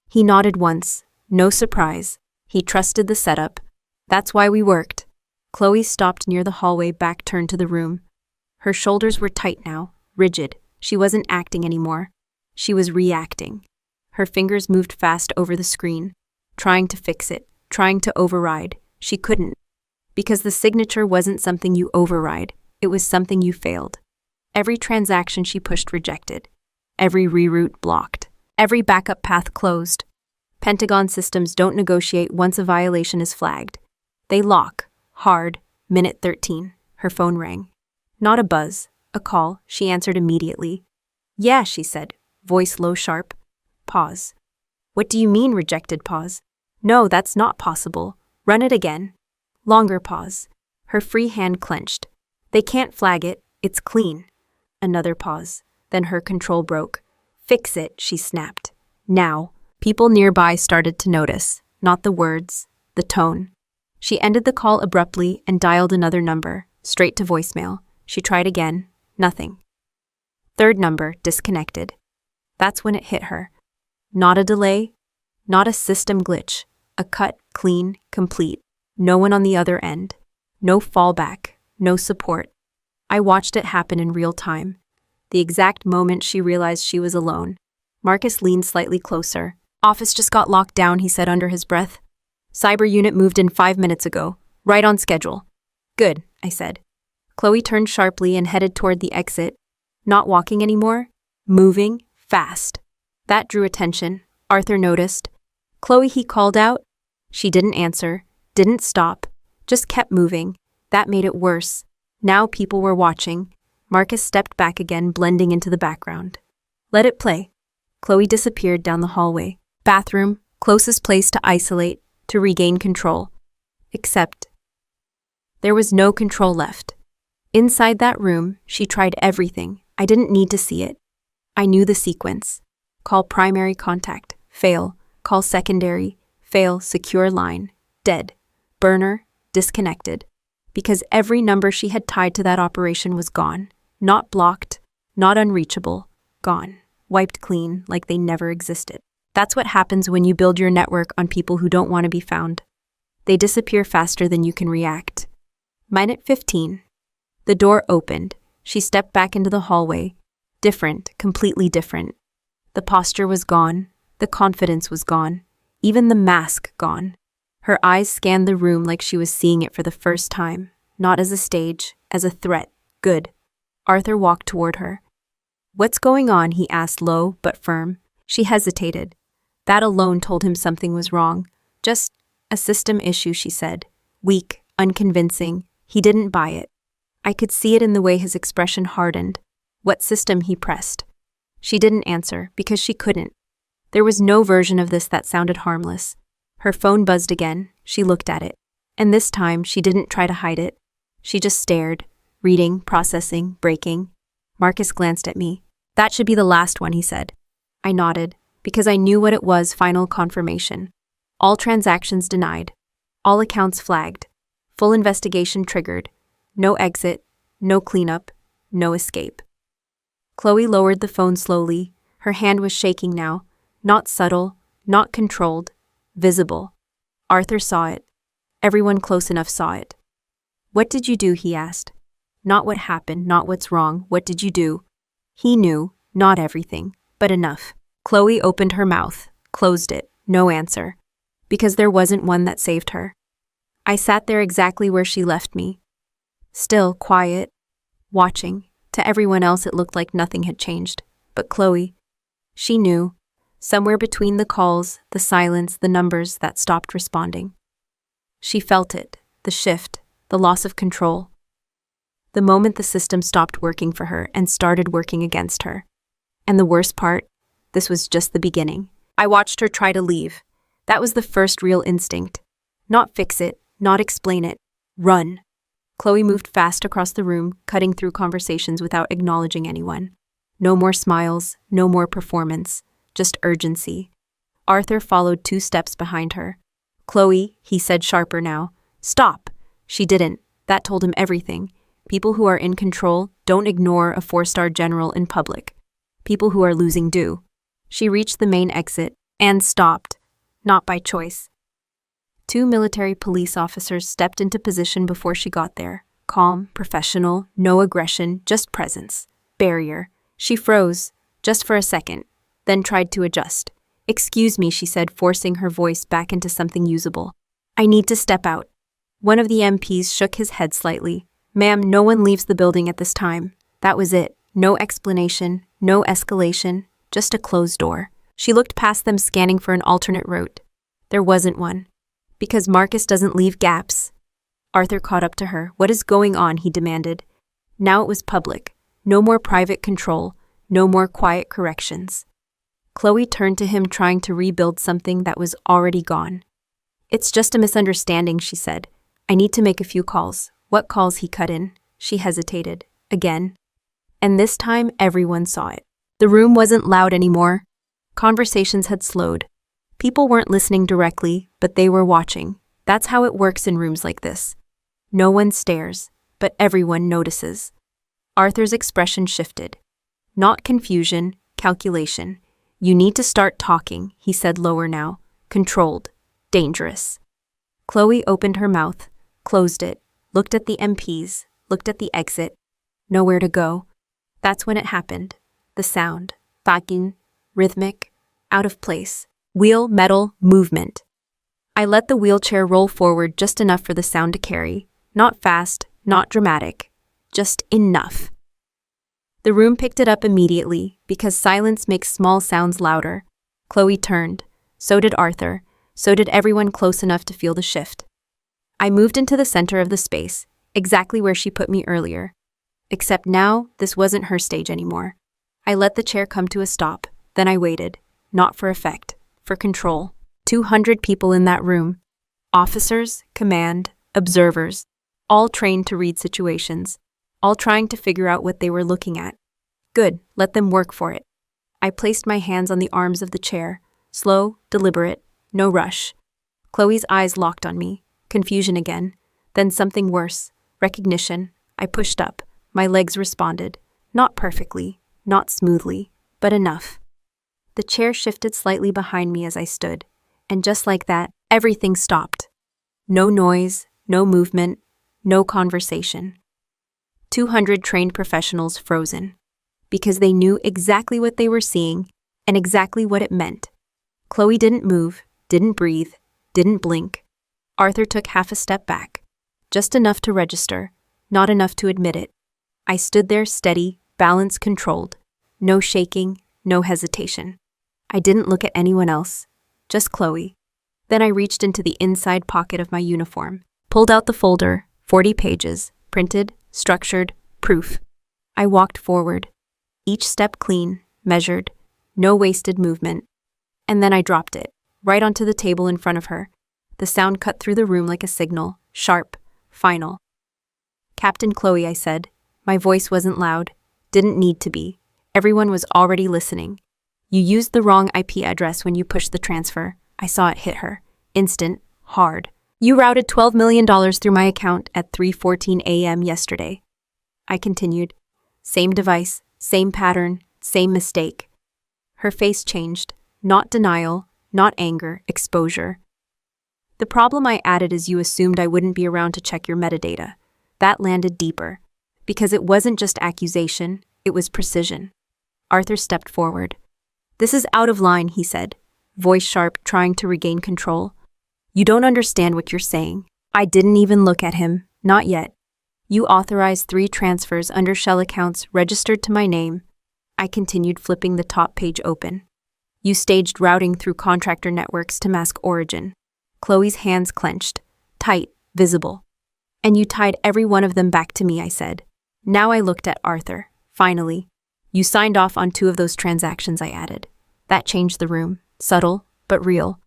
He nodded once. No surprise. He trusted the setup. That's why we worked. Chloe stopped near the hallway, back turned to the room. Her shoulders were tight now, rigid. She wasn't acting anymore. She was reacting. Her fingers moved fast over the screen, trying to fix it, trying to override. She couldn't. Because the signature wasn't something you override. It was something you failed. Every transaction she pushed rejected. Every reroute blocked. Every backup path closed. Pentagon systems don't negotiate once a violation is flagged. They lock. Hard. Minute 13. Her phone rang. Not a buzz. A call. She answered immediately. Yeah, she said. Voice low sharp. Pause. What do you mean rejected? Pause. No, that's not possible. Run it again. Longer pause. Her free hand clenched. They can't flag it. It's clean. Another pause. Then her control broke. Fix it, she snapped. Now. People nearby started to notice. Not the words, the tone. She ended the call abruptly and dialed another number, straight to voicemail. She tried again. Nothing. Third number, disconnected. That's when it hit her. Not a delay, not a system glitch. A cut, clean, complete. No one on the other end. No fallback, no support. I watched it happen in real time. The exact moment she realized she was alone. Marcus leaned slightly closer. Office just got locked down, he said under his breath. Cyber unit moved in 5 minutes ago. Right on schedule. Good, I said. Chloe turned sharply and headed toward the exit. Not walking anymore. Moving. Fast. That drew attention. Arthur noticed. Chloe, he called out. She didn't answer. Didn't stop. Just kept moving. That made it worse. Now people were watching. Marcus stepped back again, blending into the background. Let it play. Chloe disappeared down the hallway. Bathroom, closest place to isolate, to regain control. Except there was no control left. Inside that room, she tried everything. I didn't need to see it. I knew the sequence. Call primary contact. Fail. Call secondary. Fail. Secure line. Dead. Burner. Disconnected. Because every number she had tied to that operation was gone. Not blocked. Not unreachable. Gone. Wiped clean like they never existed. That's what happens when you build your network on people who don't want to be found. They disappear faster than you can react. Minute 15. The door opened. She stepped back into the hallway. Different, completely different. The posture was gone. The confidence was gone. Even the mask gone. Her eyes scanned the room like she was seeing it for the first time. Not as a stage, as a threat. Good. Arthur walked toward her. What's going on? He asked low but firm. She hesitated. That alone told him something was wrong. Just a system issue, she said. Weak, unconvincing. He didn't buy it. I could see it in the way his expression hardened. What system? He pressed. She didn't answer, because she couldn't. There was no version of this that sounded harmless. Her phone buzzed again. She looked at it. And this time, she didn't try to hide it. She just stared, reading, processing, breaking. Marcus glanced at me. That should be the last one, he said. I nodded, because I knew what it was. Final confirmation. All transactions denied. All accounts flagged. Full investigation triggered. No exit, no cleanup, no escape. Chloe lowered the phone slowly. Her hand was shaking now. Not subtle, not controlled, visible. Arthur saw it. Everyone close enough saw it. What did you do? He asked. Not what happened, not what's wrong. What did you do? He knew, not everything, but enough. Chloe opened her mouth, closed it, no answer. Because there wasn't one that saved her. I sat there exactly where she left me. Still, quiet, watching. To everyone else it looked like nothing had changed. But Chloe, she knew. Somewhere between the calls, the silence, the numbers that stopped responding. She felt it, the shift, the loss of control. The moment the system stopped working for her and started working against her. And the worst part, this was just the beginning. I watched her try to leave. That was the first real instinct. Not fix it, not explain it. Run. Chloe moved fast across the room, cutting through conversations without acknowledging anyone. No more smiles, no more performance, just urgency. Arthur followed 2 steps behind her. Chloe, he said sharper now. Stop. She didn't. That told him everything. People who are in control don't ignore a 4-star general in public. People who are losing do. She reached the main exit and stopped, not by choice. 2 military police officers stepped into position before she got there. Calm, professional, no aggression, just presence. Barrier. She froze, just for a second, then tried to adjust. Excuse me, she said, forcing her voice back into something usable. I need to step out. One of the MPs shook his head slightly. Ma'am, no one leaves the building at this time. That was it. No explanation, no escalation, just a closed door. She looked past them, scanning for an alternate route. There wasn't one. Because Marcus doesn't leave gaps. Arthur caught up to her. What is going on? He demanded. Now it was public. No more private control. No more quiet corrections. Chloe turned to him, trying to rebuild something that was already gone. It's just a misunderstanding, she said. I need to make a few calls. What calls? He cut in. She hesitated. Again. And this time, everyone saw it. The room wasn't loud anymore. Conversations had slowed. People weren't listening directly, but they were watching. That's how it works in rooms like this. No one stares, but everyone notices. Arthur's expression shifted. Not confusion, calculation. You need to start talking, he said lower now. Controlled. Dangerous. Chloe opened her mouth, closed it, looked at the MPs, looked at the exit. Nowhere to go. That's when it happened. The sound. Fucking. Rhythmic. Out of place. Wheel, metal, movement. I let the wheelchair roll forward just enough for the sound to carry. Not fast, not dramatic. Just enough. The room picked it up immediately, because silence makes small sounds louder. Chloe turned. So did Arthur. So did everyone close enough to feel the shift. I moved into the center of the space, exactly where she put me earlier. Except now, this wasn't her stage anymore. I let the chair come to a stop, then I waited. Not for effect, for control. 200 people in that room. Officers, command, observers, all trained to read situations, all trying to figure out what they were looking at. Good, let them work for it. I placed my hands on the arms of the chair, slow, deliberate, no rush. Chloe's eyes locked on me, confusion again, then something worse, recognition. I pushed up, my legs responded, not perfectly, not smoothly, but enough. The chair shifted slightly behind me as I stood, and just like that, everything stopped. No noise, no movement, no conversation. 200 trained professionals frozen, because they knew exactly what they were seeing and exactly what it meant. Chloe didn't move, didn't breathe, didn't blink. Arthur took half a step back, just enough to register, not enough to admit it. I stood there steady, balance controlled, no shaking, no hesitation. I didn't look at anyone else, just Chloe. Then I reached into the inside pocket of my uniform, pulled out the folder, 40 pages, printed, structured, proof. I walked forward, each step clean, measured, no wasted movement. And then I dropped it, right onto the table in front of her. The sound cut through the room like a signal, sharp, final. Captain Chloe, I said. My voice wasn't loud, didn't need to be. Everyone was already listening. You used the wrong IP address when you pushed the transfer. I saw it hit her. Instant, hard. You routed $12 million through my account at 3:14 a.m. yesterday. I continued. Same device, same pattern, same mistake. Her face changed. Not denial, not anger, exposure. The problem, I added, is you assumed I wouldn't be around to check your metadata. That landed deeper. Because it wasn't just accusation, it was precision. Arthur stepped forward. This is out of line, he said, voice sharp, trying to regain control. You don't understand what you're saying. I didn't even look at him, not yet. You authorized 3 transfers under shell accounts registered to my name. I continued, flipping the top page open. You staged routing through contractor networks to mask origin. Chloe's hands clenched, tight, visible. And you tied every one of them back to me, I said. Now I looked at Arthur. Finally. You signed off on 2 of those transactions, I added. That changed the room. Subtle, but real.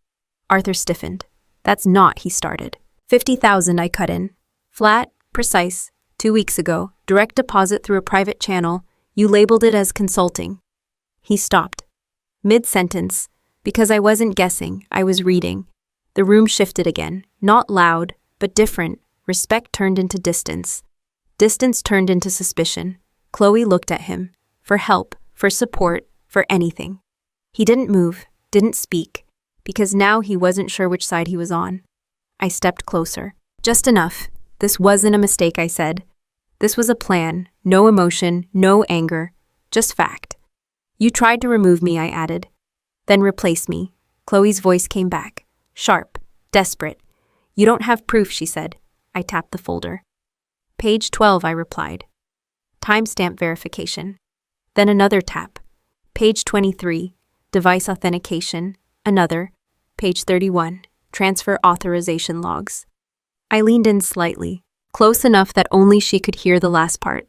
Arthur stiffened. That's not, he started. 50,000, I cut in. Flat, precise, 2 weeks ago, direct deposit through a private channel. You labeled it as consulting. He stopped. Mid-sentence, because I wasn't guessing, I was reading. The room shifted again. Not loud, but different. Respect turned into distance. Distance turned into suspicion. Chloe looked at him. For help, for support, for anything. He didn't move, didn't speak, because now he wasn't sure which side he was on. I stepped closer. Just enough. This wasn't a mistake, I said. This was a plan. No emotion, no anger, just fact. You tried to remove me, I added. Then replace me. Chloe's voice came back. Sharp, desperate. You don't have proof, she said. I tapped the folder. Page 12, I replied. Timestamp verification. Then another tap. Page 23, device authentication. Another. Page 31, transfer authorization logs. I leaned in slightly, close enough that only she could hear the last part.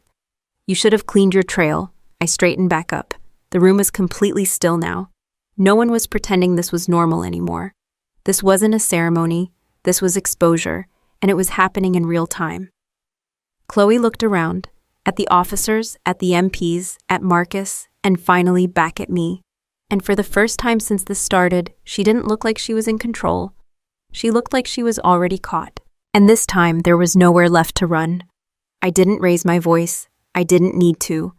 You should have cleaned your trail. I straightened back up. The room was completely still now. No one was pretending this was normal anymore. This wasn't a ceremony, this was exposure, and it was happening in real time. Chloe looked around, at the officers, at the MPs, at Marcus, and finally back at me. And for the first time since this started, she didn't look like she was in control. She looked like she was already caught. And this time, there was nowhere left to run. I didn't raise my voice. I didn't need to.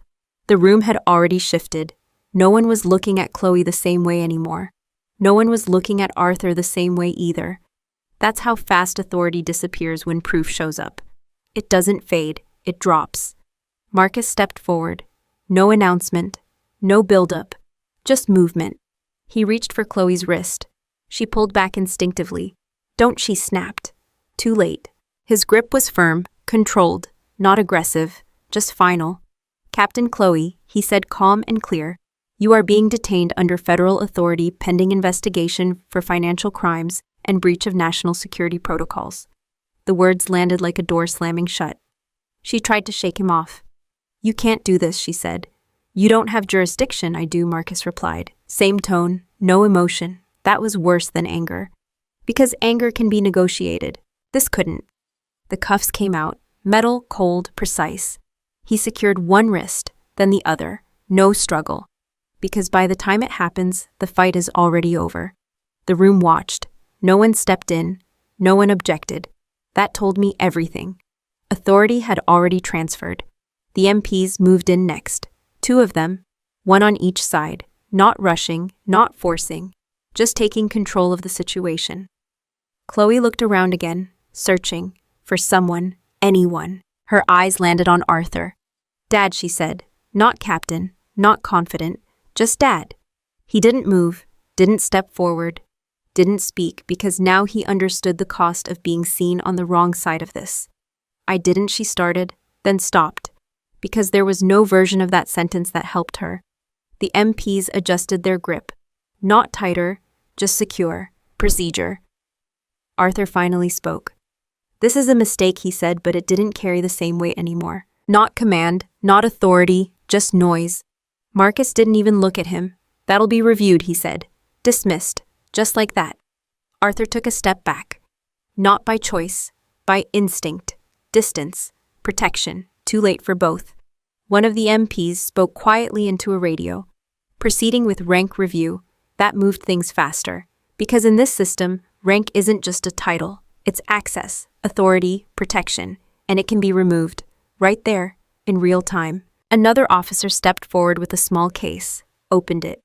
The room had already shifted. No one was looking at Chloe the same way anymore. No one was looking at Arthur the same way either. That's how fast authority disappears when proof shows up. It doesn't fade, it drops. Marcus stepped forward. No announcement, no build-up, just movement. He reached for Chloe's wrist. She pulled back instinctively. Don't, she snapped. Too late. His grip was firm, controlled, not aggressive, just final. Captain Chloe, he said calm and clear, you are being detained under federal authority pending investigation for financial crimes and breach of national security protocols. The words landed like a door slamming shut. She tried to shake him off. You can't do this, she said. You don't have jurisdiction, I do, Marcus replied. Same tone, no emotion. That was worse than anger. Because anger can be negotiated. This couldn't. The cuffs came out, metal, cold, precise. He secured one wrist, then the other. No struggle. Because by the time it happens, the fight is already over. The room watched. No one stepped in. No one objected. That told me everything. Authority had already transferred. The MPs moved in next. 2 of them, one on each side, not rushing, not forcing, just taking control of the situation. Chloe looked around again, searching for someone, anyone. Her eyes landed on Arthur. Dad, she said, not captain, not confident, just Dad. He didn't move, didn't step forward, didn't speak because now he understood the cost of being seen on the wrong side of this. I didn't, she started, then stopped, because there was no version of that sentence that helped her. The MPs adjusted their grip. Not tighter, just secure. Procedure. Arthur finally spoke. This is a mistake, he said, but it didn't carry the same weight anymore. Not command, not authority, just noise. Marcus didn't even look at him. That'll be reviewed, he said. Dismissed, just like that. Arthur took a step back. Not by choice, by instinct. Distance, protection, too late for both. One of the MPs spoke quietly into a radio. Proceeding with rank review, that moved things faster. Because in this system, rank isn't just a title. It's access, authority, protection, and it can be removed, right there, in real time. Another officer stepped forward with a small case, opened it.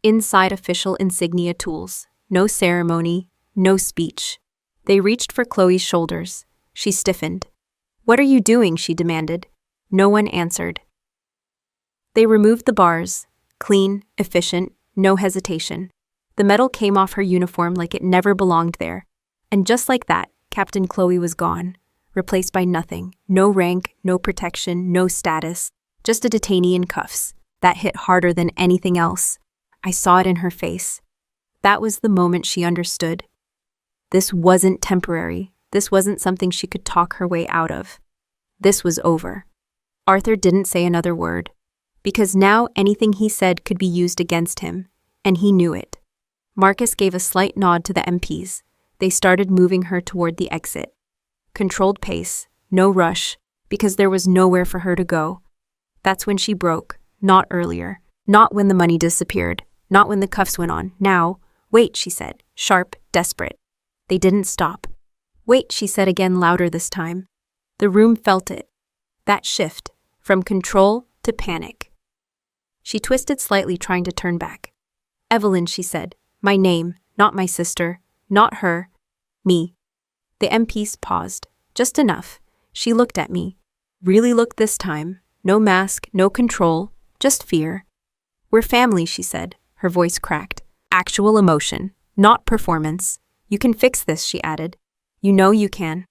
Inside official insignia tools, no ceremony, no speech. They reached for Chloe's shoulders. She stiffened. What are you doing? She demanded. No one answered. They removed the bars, clean, efficient, no hesitation. The metal came off her uniform like it never belonged there. And just like that, Captain Chloe was gone, replaced by nothing. No rank, no protection, no status, just a detainee in cuffs. That hit harder than anything else. I saw it in her face. That was the moment she understood. This wasn't temporary. This wasn't something she could talk her way out of. This was over. Arthur didn't say another word, because now anything he said could be used against him, and he knew it. Marcus gave a slight nod to the MPs. They started moving her toward the exit. Controlled pace, no rush, because there was nowhere for her to go. That's when she broke, not earlier. Not when the money disappeared, not when the cuffs went on. Now, wait, she said, sharp, desperate. They didn't stop. Wait, she said again, louder this time. The room felt it. That shift, from control to panic. She twisted slightly, trying to turn back. Evelyn, she said, my name, not my sister, not her, me. The MPs paused, just enough. She looked at me. Really looked this time. No mask, no control, just fear. We're family, she said, her voice cracked. Actual emotion, not performance. You can fix this, she added. You know you can.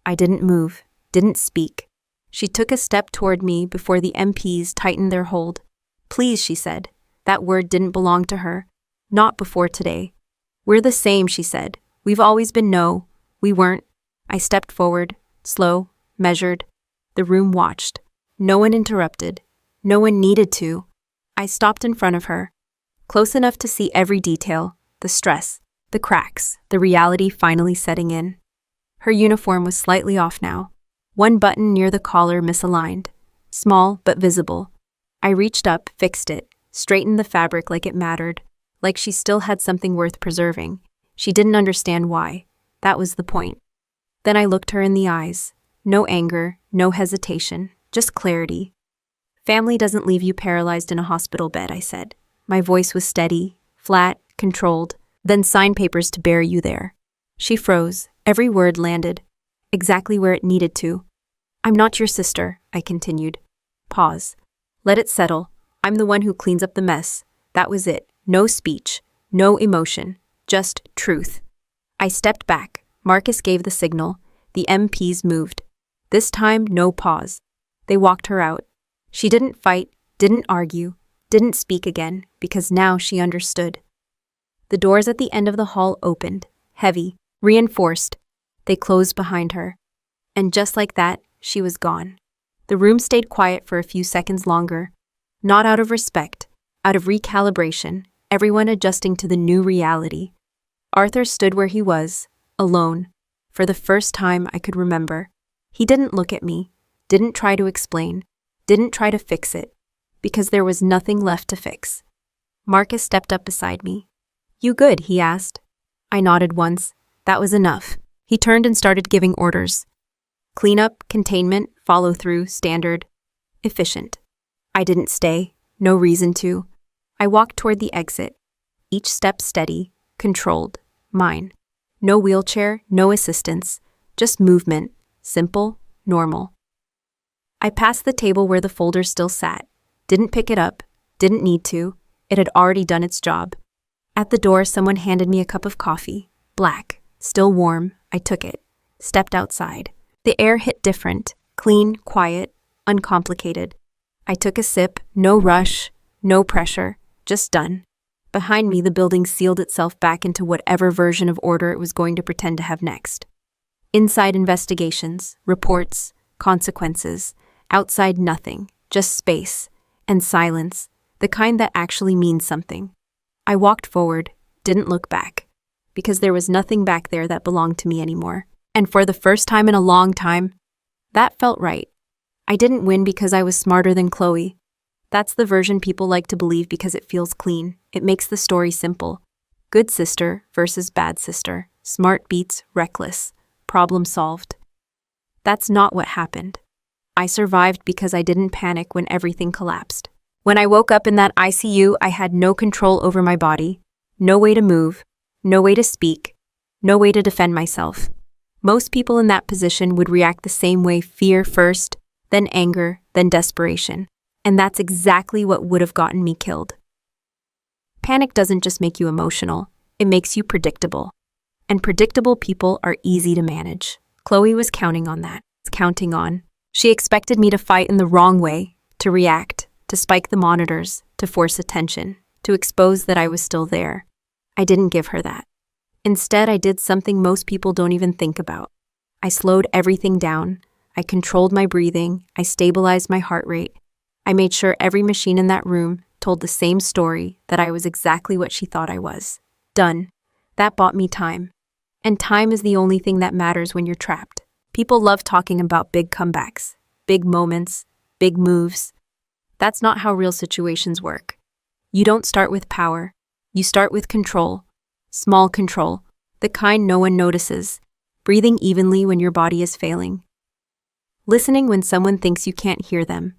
I didn't move, didn't speak. She took a step toward me before the MPs tightened their hold. Please, she said. That word didn't belong to her. Not before today. We're the same, she said. We've always been no. We weren't. I stepped forward, slow, measured. The room watched. No one interrupted. No one needed to. I stopped in front of her, close enough to see every detail, the stress, the cracks, the reality finally setting in. Her uniform was slightly off now. One button near the collar misaligned. Small but visible. I reached up, fixed it, straightened the fabric like it mattered, like she still had something worth preserving. She didn't understand why. That was the point. Then I looked her in the eyes. No anger, no hesitation, just clarity. Family doesn't leave you paralyzed in a hospital bed, I said. My voice was steady, flat, controlled, then sign papers to bury you there. She froze. Every word landed exactly where it needed to. I'm not your sister, I continued. Pause. Let it settle. I'm the one who cleans up the mess. That was it. No speech, no emotion, just truth. I stepped back. Marcus gave the signal. The MPs moved. This time, no pause. They walked her out. She didn't fight, didn't argue, didn't speak again, because now she understood. The doors at the end of the hall opened, heavy, reinforced. They closed behind her. And just like that, she was gone. The room stayed quiet for a few seconds longer. Not out of respect, out of recalibration, everyone adjusting to the new reality. Arthur stood where he was, alone, for the first time I could remember. He didn't look at me, didn't try to explain, didn't try to fix it, because there was nothing left to fix. Marcus stepped up beside me. You good? He asked. I nodded once. That was enough. He turned and started giving orders. Cleanup, containment, follow-through, standard, efficient. I didn't stay, no reason to. I walked toward the exit, each step steady, controlled, mine. No wheelchair, no assistance, just movement, simple, normal. I passed the table where the folder still sat, didn't pick it up, didn't need to, it had already done its job. At the door, someone handed me a cup of coffee, black, still warm. I took it, stepped outside. The air hit different, clean, quiet, uncomplicated. I took a sip, no rush, no pressure, just done. Behind me, the building sealed itself back into whatever version of order it was going to pretend to have next. Inside, investigations, reports, consequences. Outside, nothing, just space and silence, the kind that actually means something. I walked forward, didn't look back, because there was nothing back there that belonged to me anymore. And for the first time in a long time, that felt right. I didn't win because I was smarter than Chloe. That's the version people like to believe because it feels clean. It makes the story simple. Good sister versus bad sister. Smart beats reckless. Problem solved. That's not what happened. I survived because I didn't panic when everything collapsed. When I woke up in that ICU, I had no control over my body, no way to move, no way to speak, no way to defend myself. Most people in that position would react the same way: fear first, then anger, then desperation. And that's exactly what would have gotten me killed. Panic doesn't just make you emotional, it makes you predictable. And predictable people are easy to manage. Chloe was counting on that. Counting on. She expected me to fight in the wrong way, to react, to spike the monitors, to force attention, to expose that I was still there. I didn't give her that. Instead, I did something most people don't even think about. I slowed everything down. I controlled my breathing. I stabilized my heart rate. I made sure every machine in that room told the same story, that I was exactly what she thought I was. Done. That bought me time. And time is the only thing that matters when you're trapped. People love talking about big comebacks, big moments, big moves. That's not how real situations work. You don't start with power. You start with control. Small control. The kind no one notices. Breathing evenly when your body is failing. Listening when someone thinks you can't hear them.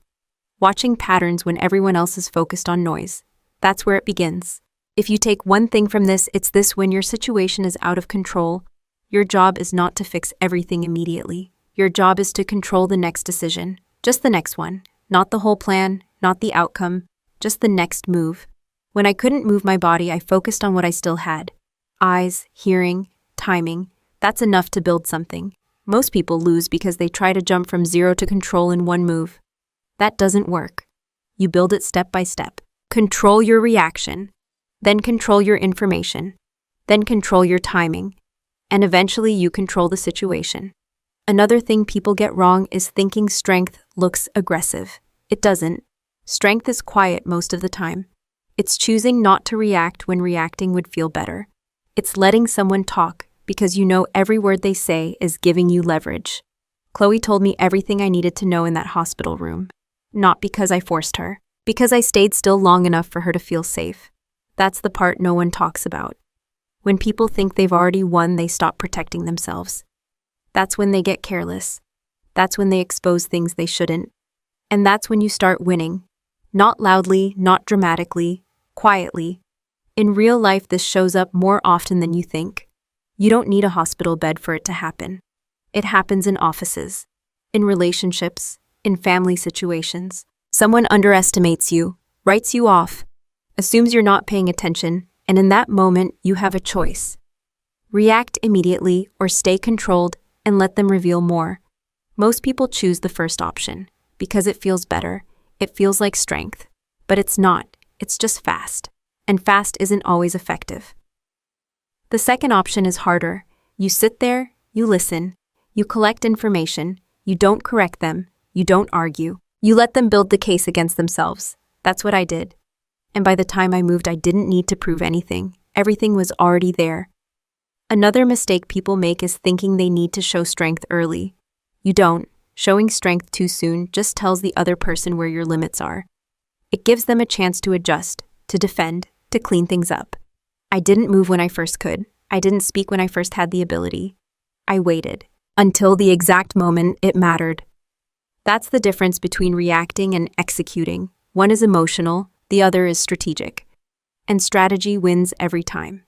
Watching patterns when everyone else is focused on noise. That's where it begins. If you take one thing from this, it's this: when your situation is out of control, your job is not to fix everything immediately. Your job is to control the next decision, just the next one, not the whole plan, not the outcome, just the next move. When I couldn't move my body, I focused on what I still had. Eyes, hearing, timing. That's enough to build something. Most people lose because they try to jump from zero to control in one move. That doesn't work. You build it step by step. Control your reaction, then control your information, then control your timing, and eventually you control the situation. Another thing people get wrong is thinking strength looks aggressive. It doesn't. Strength is quiet most of the time. It's choosing not to react when reacting would feel better. It's letting someone talk because you know every word they say is giving you leverage. Chloe told me everything I needed to know in that hospital room. Not because I forced her, because I stayed still long enough for her to feel safe. That's the part no one talks about. When people think they've already won, they stop protecting themselves. That's when they get careless. That's when they expose things they shouldn't. And that's when you start winning. Not loudly, not dramatically, quietly. In real life, this shows up more often than you think. You don't need a hospital bed for it to happen. It happens in offices, in relationships, in family situations. Someone underestimates you, writes you off, assumes you're not paying attention, and in that moment, you have a choice. React immediately or stay controlled and let them reveal more. Most people choose the first option because it feels better. It feels like strength. But it's not. It's just fast. And fast isn't always effective. The second option is harder. You sit there, you listen, you collect information, you don't correct them, you don't argue. You let them build the case against themselves. That's what I did. And by the time I moved, I didn't need to prove anything. Everything was already there. Another mistake people make is thinking they need to show strength early. You don't. Showing strength too soon just tells the other person where your limits are. It gives them a chance to adjust, to defend, to clean things up. I didn't move when I first could. I didn't speak when I first had the ability. I waited until the exact moment it mattered. That's the difference between reacting and executing. One is emotional, the other is strategic. And strategy wins every time.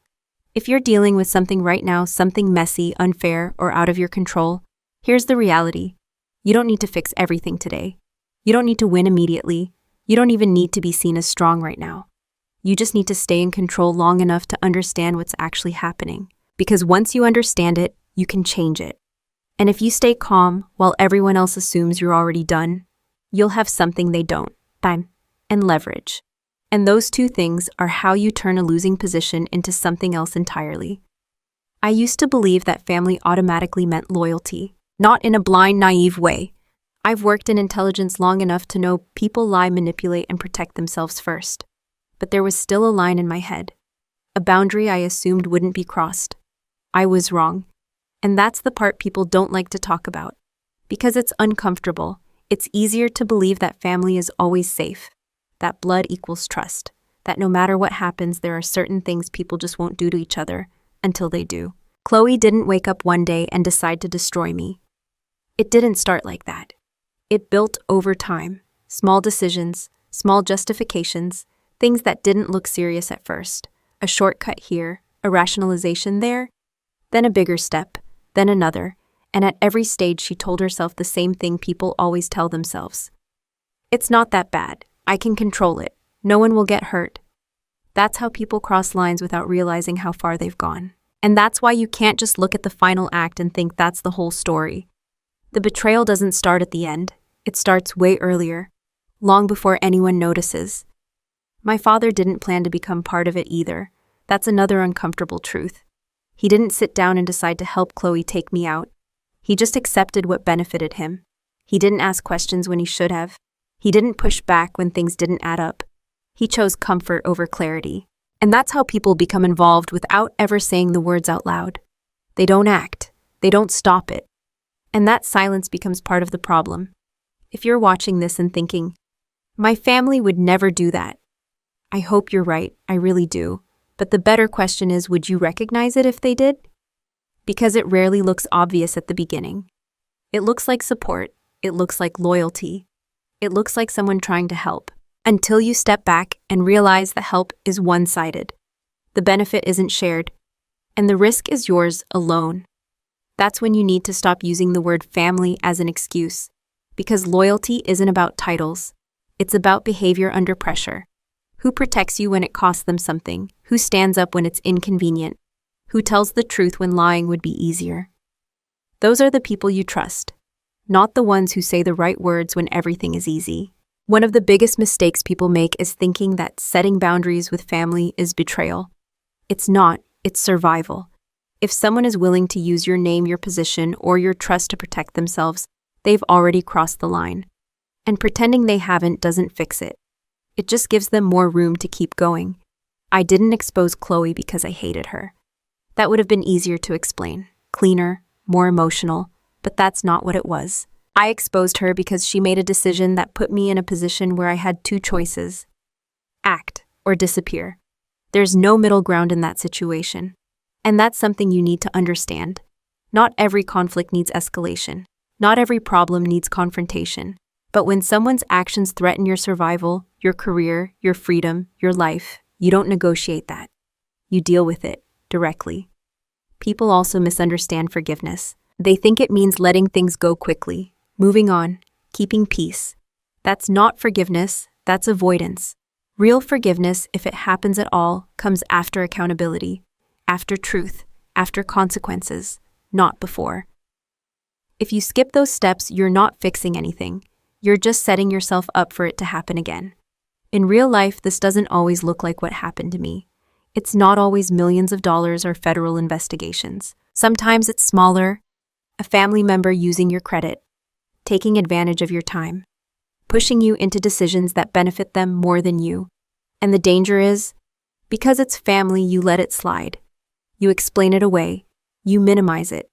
If you're dealing with something right now, something messy, unfair, or out of your control, here's the reality. You don't need to fix everything today. You don't need to win immediately. You don't even need to be seen as strong right now. You just need to stay in control long enough to understand what's actually happening. Because once you understand it, you can change it. And if you stay calm while everyone else assumes you're already done, you'll have something they don't: time and leverage. And those two things are how you turn a losing position into something else entirely. I used to believe that family automatically meant loyalty, not in a blind, naive way. I've worked in intelligence long enough to know people lie, manipulate, and protect themselves first. But there was still a line in my head, a boundary I assumed wouldn't be crossed. I was wrong. And that's the part people don't like to talk about. Because it's uncomfortable, it's easier to believe that family is always safe, that blood equals trust, that no matter what happens, there are certain things people just won't do to each other until they do. Chloe didn't wake up one day and decide to destroy me. It didn't start like that. It built over time. Small decisions, small justifications, things that didn't look serious at first. A shortcut here, a rationalization there, then a bigger step, then another, and at every stage she told herself the same thing people always tell themselves. It's not that bad. I can control it. No one will get hurt. That's how people cross lines without realizing how far they've gone. And that's why you can't just look at the final act and think that's the whole story. The betrayal doesn't start at the end. It starts way earlier, long before anyone notices. My father didn't plan to become part of it either. That's another uncomfortable truth. He didn't sit down and decide to help Chloe take me out. He just accepted what benefited him. He didn't ask questions when he should have. He didn't push back when things didn't add up. He chose comfort over clarity. And that's how people become involved without ever saying the words out loud. They don't act. They don't stop it. And that silence becomes part of the problem. If you're watching this and thinking, my family would never do that, I hope you're right, I really do. But the better question is, would you recognize it if they did? Because it rarely looks obvious at the beginning. It looks like support. It looks like loyalty. It looks like someone trying to help. Until you step back and realize the help is one-sided. The benefit isn't shared. And the risk is yours alone. That's when you need to stop using the word family as an excuse. Because loyalty isn't about titles. It's about behavior under pressure. Who protects you when it costs them something? Who stands up when it's inconvenient? Who tells the truth when lying would be easier? Those are the people you trust, not the ones who say the right words when everything is easy. One of the biggest mistakes people make is thinking that setting boundaries with family is betrayal. It's not, it's survival. If someone is willing to use your name, your position, or your trust to protect themselves, they've already crossed the line. And pretending they haven't doesn't fix it. It just gives them more room to keep going. I didn't expose Chloe because I hated her. That would have been easier to explain, cleaner, more emotional, but that's not what it was. I exposed her because she made a decision that put me in a position where I had two choices: act or disappear. There's no middle ground in that situation. And that's something you need to understand. Not every conflict needs escalation. Not every problem needs confrontation. But when someone's actions threaten your survival, your career, your freedom, your life, you don't negotiate that. You deal with it directly. People also misunderstand forgiveness. They think it means letting things go quickly, moving on, keeping peace. That's not forgiveness, that's avoidance. Real forgiveness, if it happens at all, comes after accountability, after truth, after consequences, not before. If you skip those steps, you're not fixing anything. You're just setting yourself up for it to happen again. In real life, this doesn't always look like what happened to me. It's not always millions of dollars or federal investigations. Sometimes it's smaller: a family member using your credit, taking advantage of your time, pushing you into decisions that benefit them more than you. And the danger is, because it's family, you let it slide. You explain it away. You minimize it.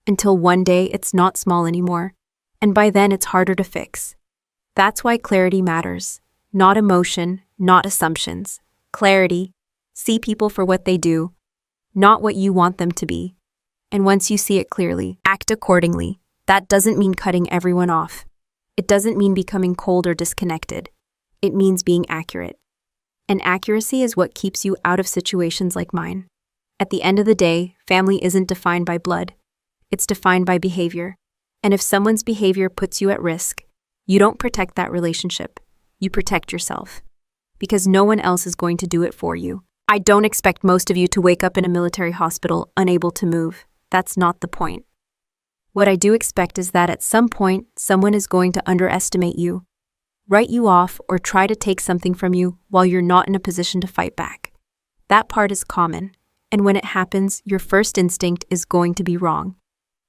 Until one day it's not small anymore. And by then it's harder to fix. That's why clarity matters. Not emotion, not assumptions. Clarity. See people for what they do, not what you want them to be. And once you see it clearly, act accordingly. That doesn't mean cutting everyone off. It doesn't mean becoming cold or disconnected. It means being accurate. And accuracy is what keeps you out of situations like mine. At the end of the day, family isn't defined by blood. It's defined by behavior. And if someone's behavior puts you at risk, you don't protect that relationship. You protect yourself. Because no one else is going to do it for you. I don't expect most of you to wake up in a military hospital unable to move. That's not the point. What I do expect is that at some point, someone is going to underestimate you, write you off, or try to take something from you while you're not in a position to fight back. That part is common. And when it happens, your first instinct is going to be wrong.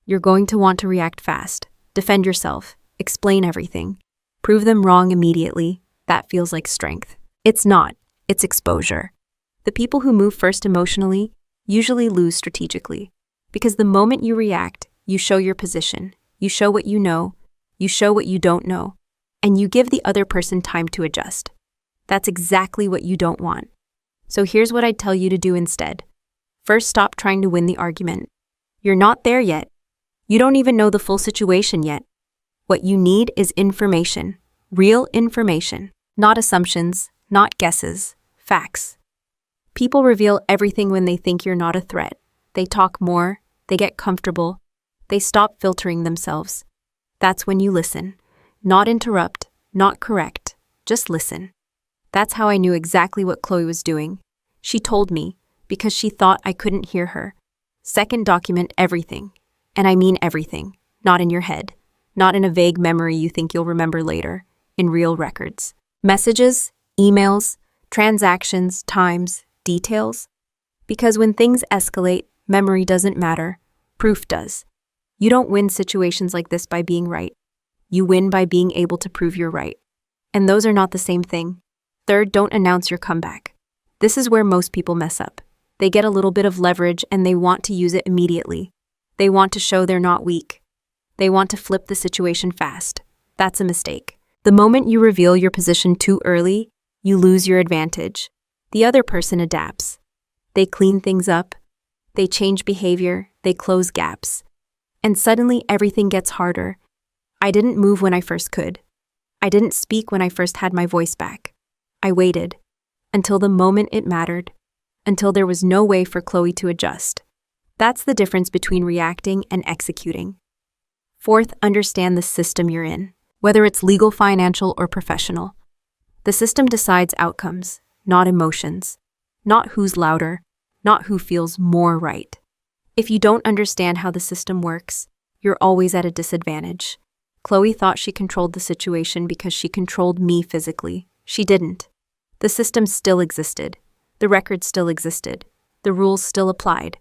You're going to want to react fast, defend yourself, explain everything, prove them wrong immediately. That feels like strength. It's not. It's exposure. The people who move first emotionally usually lose strategically. Because the moment you react, you show your position, you show what you know, you show what you don't know, and you give the other person time to adjust. That's exactly what you don't want. So here's what I'd tell you to do instead. First, stop trying to win the argument. You're not there yet. You don't even know the full situation yet. What you need is information, real information, not assumptions, not guesses, facts. People reveal everything when they think you're not a threat. They talk more, they get comfortable, they stop filtering themselves. That's when you listen. Not interrupt, not correct, just listen. That's how I knew exactly what Chloe was doing. She told me, because she thought I couldn't hear her. Second, document everything. And I mean everything. Not in your head. Not in a vague memory you think you'll remember later. In real records. Messages, emails, transactions, times, details. Because when things escalate, memory doesn't matter. Proof does. You don't win situations like this by being right. You win by being able to prove you're right. And those are not the same thing. Third, don't announce your comeback. This is where most people mess up. They get a little bit of leverage and they want to use it immediately. They want to show they're not weak. They want to flip the situation fast. That's a mistake. The moment you reveal your position too early, you lose your advantage. The other person adapts. They clean things up. They change behavior. They close gaps. And suddenly everything gets harder. I didn't move when I first could. I didn't speak when I first had my voice back. I waited. Until the moment it mattered. Until there was no way for Chloe to adjust. That's the difference between reacting and executing. Fourth, understand the system you're in, whether it's legal, financial, or professional. The system decides outcomes, not emotions, not who's louder, not who feels more right. If you don't understand how the system works, you're always at a disadvantage. Chloe thought she controlled the situation because she controlled me physically. She didn't. The system still existed. The records still existed. The rules still applied.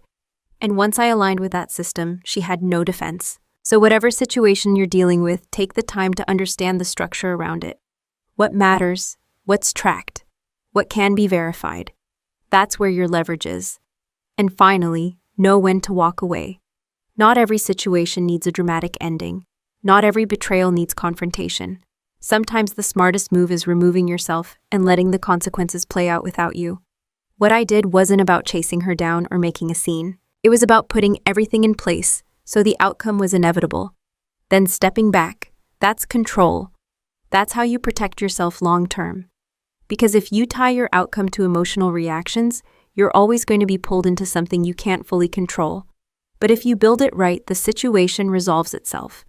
And once I aligned with that system, she had no defense. So whatever situation you're dealing with, take the time to understand the structure around it. What matters, what's tracked, what can be verified. That's where your leverage is. And finally, know when to walk away. Not every situation needs a dramatic ending. Not every betrayal needs confrontation. Sometimes the smartest move is removing yourself and letting the consequences play out without you. What I did wasn't about chasing her down or making a scene. It was about putting everything in place so the outcome was inevitable. Then stepping back, that's control. That's how you protect yourself long term. Because if you tie your outcome to emotional reactions, you're always going to be pulled into something you can't fully control. But if you build it right, the situation resolves itself.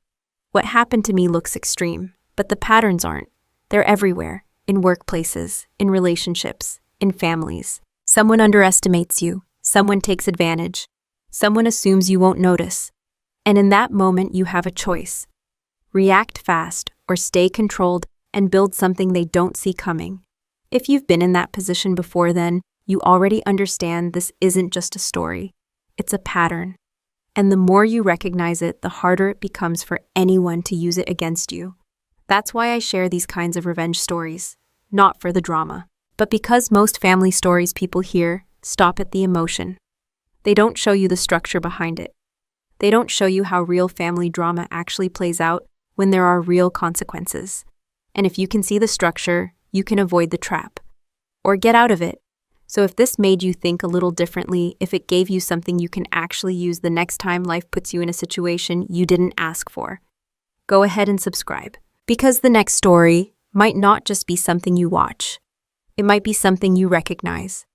What happened to me looks extreme, but the patterns aren't. They're everywhere, in workplaces, in relationships, in families. Someone underestimates you, someone takes advantage, someone assumes you won't notice. And in that moment, you have a choice. React fast or stay controlled and build something they don't see coming. If you've been in that position before then, you already understand this isn't just a story. It's a pattern. And the more you recognize it, the harder it becomes for anyone to use it against you. That's why I share these kinds of revenge stories, not for the drama, but because most family stories people hear stop at the emotion. They don't show you the structure behind it. They don't show you how real family drama actually plays out when there are real consequences. And if you can see the structure, you can avoid the trap. Or get out of it. So if this made you think a little differently, if it gave you something you can actually use the next time life puts you in a situation you didn't ask for, go ahead and subscribe. Because the next story might not just be something you watch. It might be something you recognize.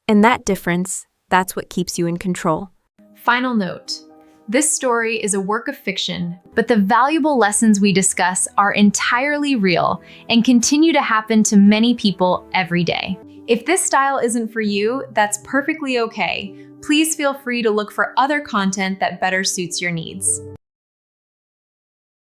And that difference, that's what keeps you in control. Final note. This story is a work of fiction, but the valuable lessons we discuss are entirely real and continue to happen to many people every day. If this style isn't for you, that's perfectly okay. Please feel free to look for other content that better suits your needs.